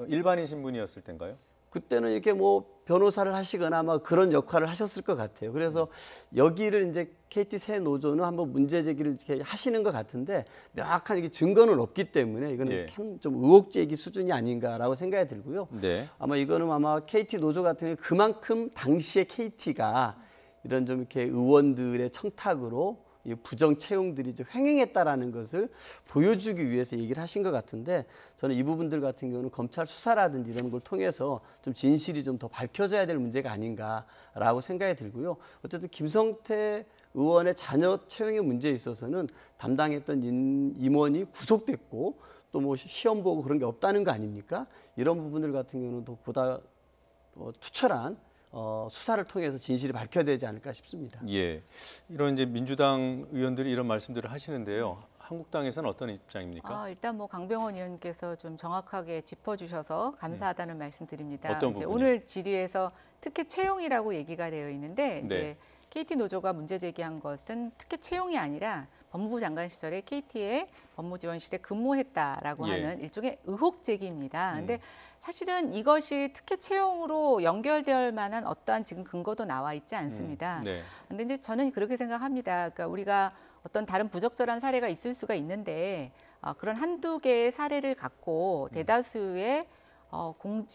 일반인 신분이었을 텐가요? 그때는 이렇게 뭐 변호사를 하시거나 아마 그런 역할을 하셨을 것 같아요. 그래서 여기를 이제 KT 새 노조는 한번 문제 제기를 이렇게 하시는 것 같은데 명확한 이게 증거는 없기 때문에 이거는 좀 의혹 제기 수준이 아닌가라고 생각이 들고요. 네. 아마 이거는 아마 KT 노조 같은 경우에 그만큼 당시에 KT가 이런 좀 이렇게 의원들의 청탁으로 이 부정 채용들이 좀 횡행했다라는 것을 보여주기 위해서 얘기를 하신 것 같은데 저는 이 부분들 같은 경우는 검찰 수사라든지 이런 걸 통해서 좀 진실이 좀 더 밝혀져야 될 문제가 아닌가라고 생각이 들고요. 어쨌든 김성태 의원의 자녀 채용의 문제에 있어서는 담당했던 임원이 구속됐고 또 뭐 시험 보고 그런 게 없다는 거 아닙니까? 이런 부분들 같은 경우는 더 보다 투철한 수사를 통해서 진실이 밝혀야 되지 않을까 싶습니다. 예, 이런 이제 민주당 의원들이 이런 말씀들을 하시는데요. 한국당에서는 어떤 입장입니까? 일단 뭐 강병원 의원께서 좀 정확하게 짚어주셔서 감사하다는 말씀드립니다. 어떤 이제 부분이요? 오늘 질의에서 특혜 채용이라고 얘기가 되어 있는데 이제 네. KT 노조가 문제 제기한 것은 특혜 채용이 아니라 법무부 장관 시절에 KT의 법무지원실에 근무했다라고 하는 일종의 의혹 제기입니다. 근데 사실은 이것이 특혜 채용으로 연결될 만한 어떠한 지금 근거도 나와 있지 않습니다. 네. 근데 이제 저는 그렇게 생각합니다. 그러니까 우리가 어떤 다른 부적절한 사례가 있을 수가 있는데 그런 한두 개의 사례를 갖고 대다수의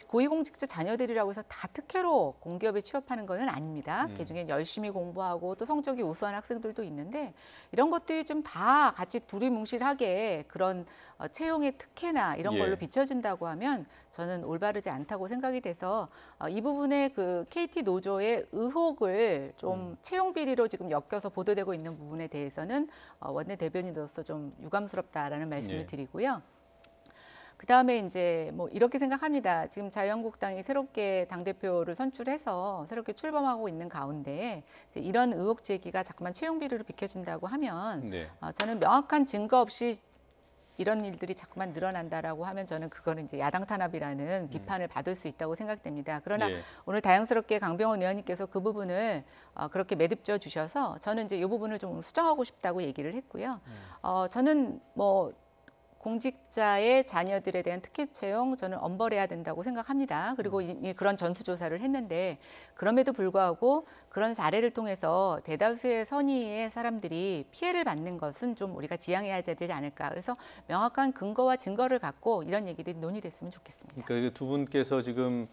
고위공직자 자녀들이라고 해서 다 특혜로 공기업에 취업하는 것은 아닙니다. 그중에 열심히 공부하고 또 성적이 우수한 학생들도 있는데 이런 것들이 좀 다 같이 두리뭉실하게 그런 채용의 특혜나 이런 걸로 비춰진다고 하면 저는 올바르지 않다고 생각이 돼서 이 부분에 그 KT 노조의 의혹을 좀 채용 비리로 지금 엮여서 보도되고 있는 부분에 대해서는 원내 대변인으로서 좀 유감스럽다라는 말씀을 드리고요. 그다음에 이제 뭐 이렇게 생각합니다. 지금 자유한국당이 새롭게 당대표를 선출해서 새롭게 출범하고 있는 가운데 이제 이런 의혹 제기가 자꾸만 채용 비리로 비춰진다고 하면 저는 명확한 증거 없이 이런 일들이 자꾸만 늘어난다라고 하면 저는 그거는 이제 야당 탄압이라는 비판을 받을 수 있다고 생각됩니다. 그러나 오늘 다양스럽게 강병원 의원님께서 그 부분을 그렇게 매듭져 주셔서 저는 이제 이 부분을 좀 수정하고 싶다고 얘기를 했고요. 저는 뭐 공직자의 자녀들에 대한 특혜 채용 저는 엄벌해야 된다고 생각합니다. 그리고 이미 그런 전수조사를 했는데 그럼에도 불구하고 그런 사례를 통해서 대다수의 선의의 사람들이 피해를 받는 것은 좀 우리가 지양해야 되지 않을까. 그래서 명확한 근거와 증거를 갖고 이런 얘기들이 논의됐으면 좋겠습니다. 그러니까 두 분께서 지금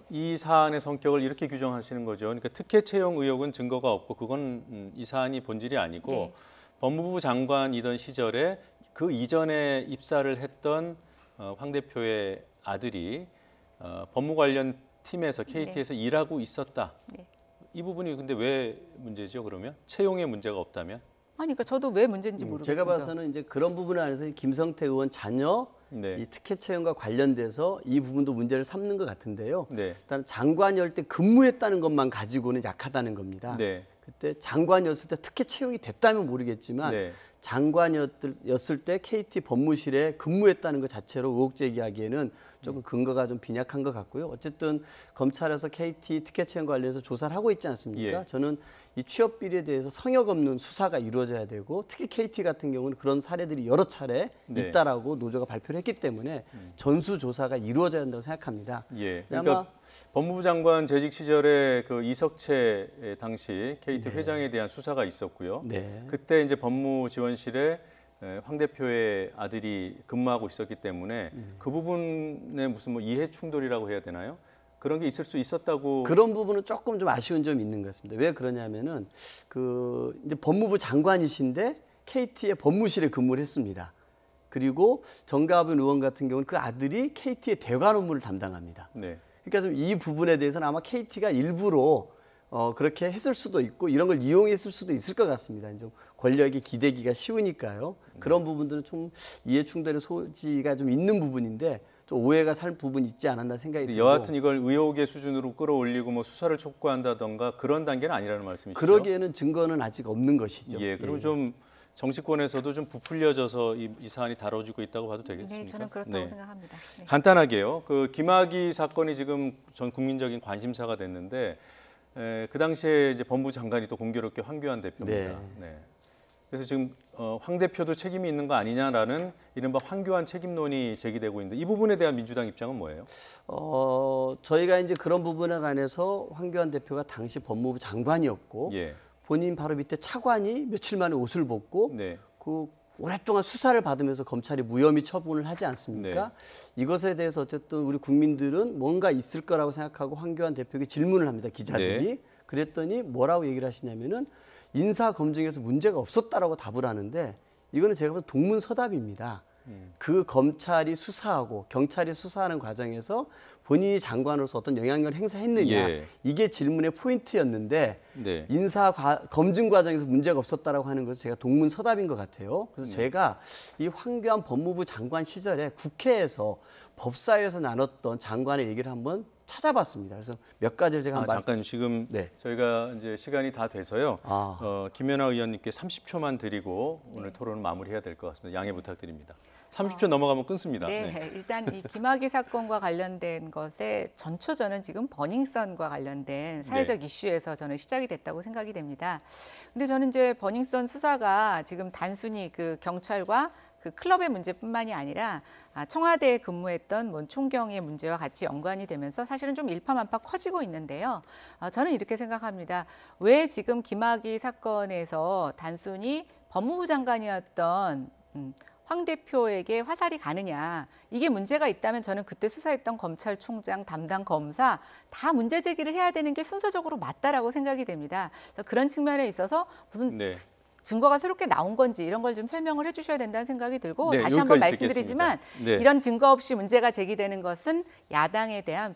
이 사안의 성격을 이렇게 규정하시는 거죠. 그러니까 특혜 채용 의혹은 증거가 없고 그건 이 사안이 본질이 아니고 법무부 장관이던 시절에 그 이전에 입사를 했던 황 대표의 아들이 법무 관련 팀에서 KT에서 일하고 있었다. 이 부분이 근데 왜 문제죠? 그러면 채용에 문제가 없다면? 아니, 그러니까 저도 왜 문제인지 모르겠습니다. 제가 봐서는 이제 그런 부분에 안에서 김성태 의원 자녀 이 특혜 채용과 관련돼서 이 부분도 문제를 삼는 것 같은데요. 일단 장관이었을 때 근무했다는 것만 가지고는 약하다는 겁니다. 그때 장관이었을 때 특혜 채용이 됐다면 모르겠지만 장관이었을 때 KT 법무실에 근무했다는 것 자체로 의혹 제기하기에는 조금 근거가 좀 빈약한 것 같고요. 어쨌든 검찰에서 KT 특혜 채용 관련해서 조사를 하고 있지 않습니까? 저는 이 취업 비리에 대해서 성역 없는 수사가 이루어져야 되고 특히 KT 같은 경우는 그런 사례들이 여러 차례 있다라고 노조가 발표를 했기 때문에 전수 조사가 이루어져야 한다고 생각합니다. 그러니까 법무부 장관 재직 시절에 그 이석채 당시 KT 회장에 대한 수사가 있었고요. 그때 이제 법무지원실에 황 대표의 아들이 근무하고 있었기 때문에 그 부분에 무슨 뭐 이해 충돌이라고 해야 되나요? 그런 게 있을 수 있었다고. 그런 부분은 조금 좀 아쉬운 점이 있는 것 같습니다. 왜 그러냐면은 그 이제 법무부 장관이신데 KT의 법무실에 근무를 했습니다. 그리고 정가은 의원 같은 경우는 그 아들이 KT의 대관 업무를 담당합니다. 그러니까 좀 이 부분에 대해서는 아마 KT가 일부러 그렇게 했을 수도 있고 이런 걸 이용했을 수도 있을 것 같습니다. 좀 권력이 기대기가 쉬우니까요. 그런 부분들은 좀 이해 충돌의 소지가 좀 있는 부분인데 좀 오해가 살 부분이 있지 않았나 생각이 들고. 여하튼 이걸 의혹의 수준으로 끌어올리고 뭐 수사를 촉구한다던가 그런 단계는 아니라는 말씀이시죠? 그러기에는 증거는 아직 없는 것이죠. 그리고 좀 정치권에서도 좀 부풀려져서 이 사안이 다뤄지고 있다고 봐도 되겠습니까? 네, 저는 그렇다고 생각합니다. 간단하게요. 그 김학의 사건이 지금 전 국민적인 관심사가 됐는데 그 당시에 이제 법무부 장관이 또 공교롭게 황교안 대표입니다. 그래서 지금 황 대표도 책임이 있는 거 아니냐라는 이른바 황교안 책임론이 제기되고 있는데 이 부분에 대한 민주당 입장은 뭐예요? 저희가 이제 그런 부분에 관해서 황교안 대표가 당시 법무부 장관이었고 본인 바로 밑에 차관이 며칠 만에 옷을 벗고 그 오랫동안 수사를 받으면서 검찰이 무혐의 처분을 하지 않습니까? 이것에 대해서 어쨌든 우리 국민들은 뭔가 있을 거라고 생각하고 황교안 대표에게 질문을 합니다. 기자들이. 그랬더니 뭐라고 얘기를 하시냐면은 인사 검증에서 문제가 없었다라고 답을 하는데 이거는 제가 보기엔 동문서답입니다. 그 검찰이 수사하고 경찰이 수사하는 과정에서 본인이 장관으로서 어떤 영향력을 행사했느냐 이게 질문의 포인트였는데 인사 검증 과정에서 문제가 없었다라고 하는 것은 제가 동문서답인 것 같아요. 그래서 제가 이 황교안 법무부 장관 시절에 국회에서 법사위에서 나눴던 장관의 얘기를 한번 찾아봤습니다. 그래서 몇 가지를 제가 잠깐 지금 저희가 이제 시간이 다 돼서요. 김연아 의원님께 30초만 드리고 오늘 토론을 마무리해야 될 것 같습니다. 양해 부탁드립니다. 30초 넘어가면 끊습니다. 일단 이 김학의 사건과 관련된 것의 전초전은 지금 버닝썬과 관련된 사회적 이슈에서 저는 시작이 됐다고 생각이 됩니다. 근데 저는 이제 버닝썬 수사가 지금 단순히 그 경찰과 그 클럽의 문제뿐만이 아니라 청와대에 근무했던 뭐 총경의 문제와 같이 연관이 되면서 사실은 좀 일파만파 커지고 있는데요. 저는 이렇게 생각합니다. 왜 지금 김학의 사건에서 단순히 법무부 장관이었던 황 대표에게 화살이 가느냐. 이게 문제가 있다면 저는 그때 수사했던 검찰총장, 담당 검사 다 문제 제기를 해야 되는 게 순서적으로 맞다라고 생각이 됩니다. 그래서 그런 측면에 있어서 무슨 증거가 새롭게 나온 건지 이런 걸 좀 설명을 해주셔야 된다는 생각이 들고 다시 한번 말씀드리지만 이런 증거 없이 문제가 제기되는 것은 야당에 대한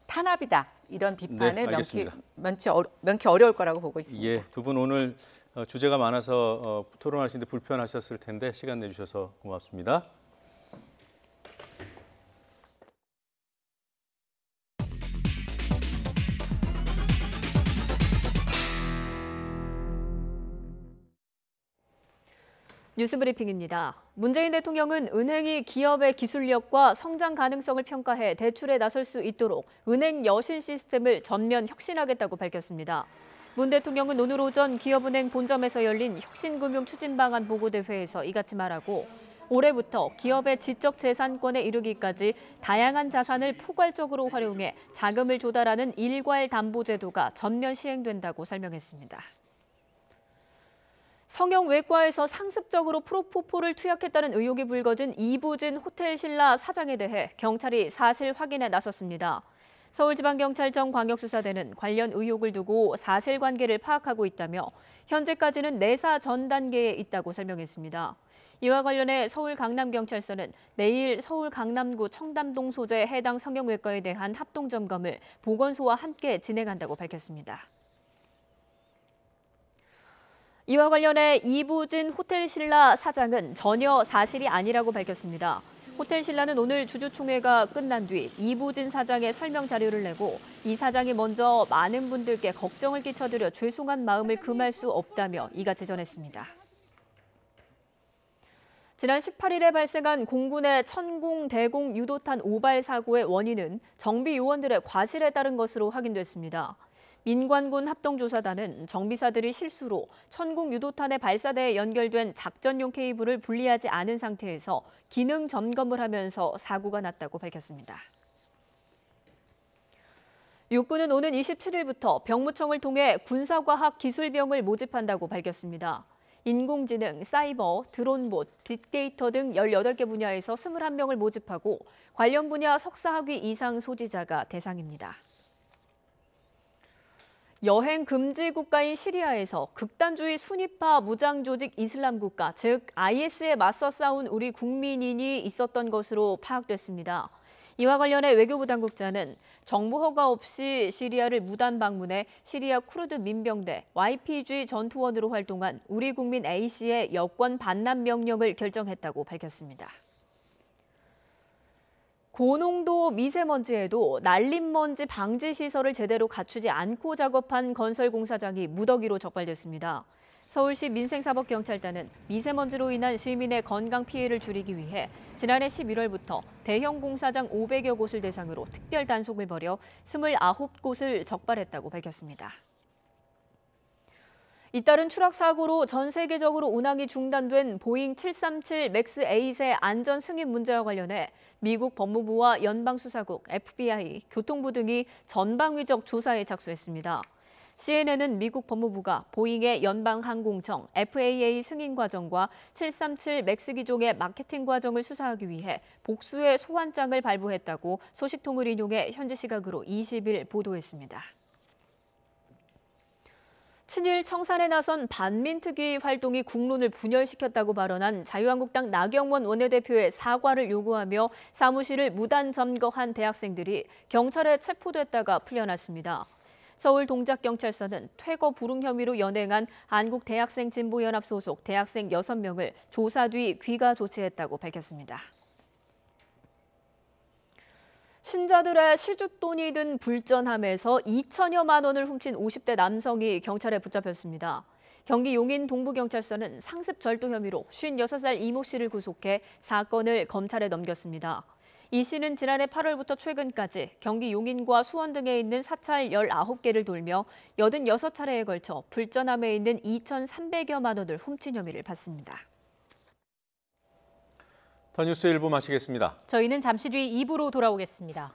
탄압이다. 이런 비판을 명키 어려울 거라고 보고 있습니다. 예, 두 분 오늘 주제가 많아서 토론하시는데 불편하셨을 텐데 시간 내주셔서 고맙습니다. 뉴스브리핑입니다. 문재인 대통령은 은행이 기업의 기술력과 성장 가능성을 평가해 대출에 나설 수 있도록 은행 여신 시스템을 전면 혁신하겠다고 밝혔습니다. 문 대통령은 오늘 오전 기업은행 본점에서 열린 혁신금융 추진방안 보고대회에서 이같이 말하고 올해부터 기업의 지적재산권에 이르기까지 다양한 자산을 포괄적으로 활용해 자금을 조달하는 일괄담보제도가 전면 시행된다고 설명했습니다. 성형외과에서 상습적으로 프로포폴을 투약했다는 의혹이 불거진 이부진 호텔신라 사장에 대해 경찰이 사실 확인에 나섰습니다. 서울지방경찰청 광역수사대는 관련 의혹을 두고 사실관계를 파악하고 있다며 현재까지는 내사 전 단계에 있다고 설명했습니다. 이와 관련해 서울 강남경찰서는 내일 서울 강남구 청담동 소재 해당 성형외과에 대한 합동점검을 보건소와 함께 진행한다고 밝혔습니다. 이와 관련해 이부진 호텔신라 사장은 전혀 사실이 아니라고 밝혔습니다. 호텔신라는 오늘 주주총회가 끝난 뒤 이부진 사장의 설명 자료를 내고 이 사장이 먼저 많은 분들께 걱정을 끼쳐드려 죄송한 마음을 금할 수 없다며 이같이 전했습니다. 지난 18일에 발생한 공군의 천공-대공 유도탄 오발 사고의 원인은 정비 요원들의 과실에 따른 것으로 확인됐습니다. 민관군 합동조사단은 정비사들이 실수로 천공 유도탄의 발사대에 연결된 작전용 케이블을 분리하지 않은 상태에서 기능 점검을 하면서 사고가 났다고 밝혔습니다. 육군은 오는 27일부터 병무청을 통해 군사과학 기술병을 모집한다고 밝혔습니다. 인공지능, 사이버, 드론봇, 빅데이터 등 18개 분야에서 21명을 모집하고 관련 분야 석사학위 이상 소지자가 대상입니다. 여행 금지 국가인 시리아에서 극단주의 순위파 무장 조직 이슬람 국가, 즉 IS에 맞서 싸운 우리 국민인이 있었던 것으로 파악됐습니다. 이와 관련해 외교부 당국자는 정부 허가 없이 시리아를 무단 방문해 시리아 쿠르드 민병대 YPG 전투원으로 활동한 우리 국민 A씨의 여권 반납 명령을 결정했다고 밝혔습니다. 고농도 미세먼지에도 날림먼지 방지 시설을 제대로 갖추지 않고 작업한 건설 공사장이 무더기로 적발됐습니다. 서울시 민생사법경찰단은 미세먼지로 인한 시민의 건강 피해를 줄이기 위해 지난해 11월부터 대형 공사장 500여 곳을 대상으로 특별 단속을 벌여 29곳을 적발했다고 밝혔습니다. 잇따른 추락 사고로 전 세계적으로 운항이 중단된 보잉 737 맥스 8의 안전 승인 문제와 관련해 미국 법무부와 연방수사국, FBI, 교통부 등이 전방위적 조사에 착수했습니다. CNN은 미국 법무부가 보잉의 연방항공청 FAA 승인 과정과 737 맥스 기종의 마케팅 과정을 수사하기 위해 복수의 소환장을 발부했다고 소식통을 인용해 현지 시각으로 20일 보도했습니다. 친일 청산에 나선 반민특위 활동이 국론을 분열시켰다고 발언한 자유한국당 나경원 원내대표의 사과를 요구하며 사무실을 무단 점거한 대학생들이 경찰에 체포됐다가 풀려났습니다. 서울 동작경찰서는 퇴거 불응 혐의로 연행한 한국대학생진보연합 소속 대학생 6명을 조사 뒤 귀가 조치했다고 밝혔습니다. 신자들의 시쮸돈이 든 불전함에서 2천여만 원을 훔친 50대 남성이 경찰에 붙잡혔습니다. 경기 용인 동부경찰서는 상습 절도 혐의로 56살 이모 씨를 구속해 사건을 검찰에 넘겼습니다. 이 씨는 지난해 8월부터 최근까지 경기 용인과 수원 등에 있는 사찰 19개를 돌며 86차례에 걸쳐 불전함에 있는 2,300여만 원을 훔친 혐의를 받습니다. 더 뉴스 1부 마치겠습니다. 저희는 잠시 뒤 2부로 돌아오겠습니다.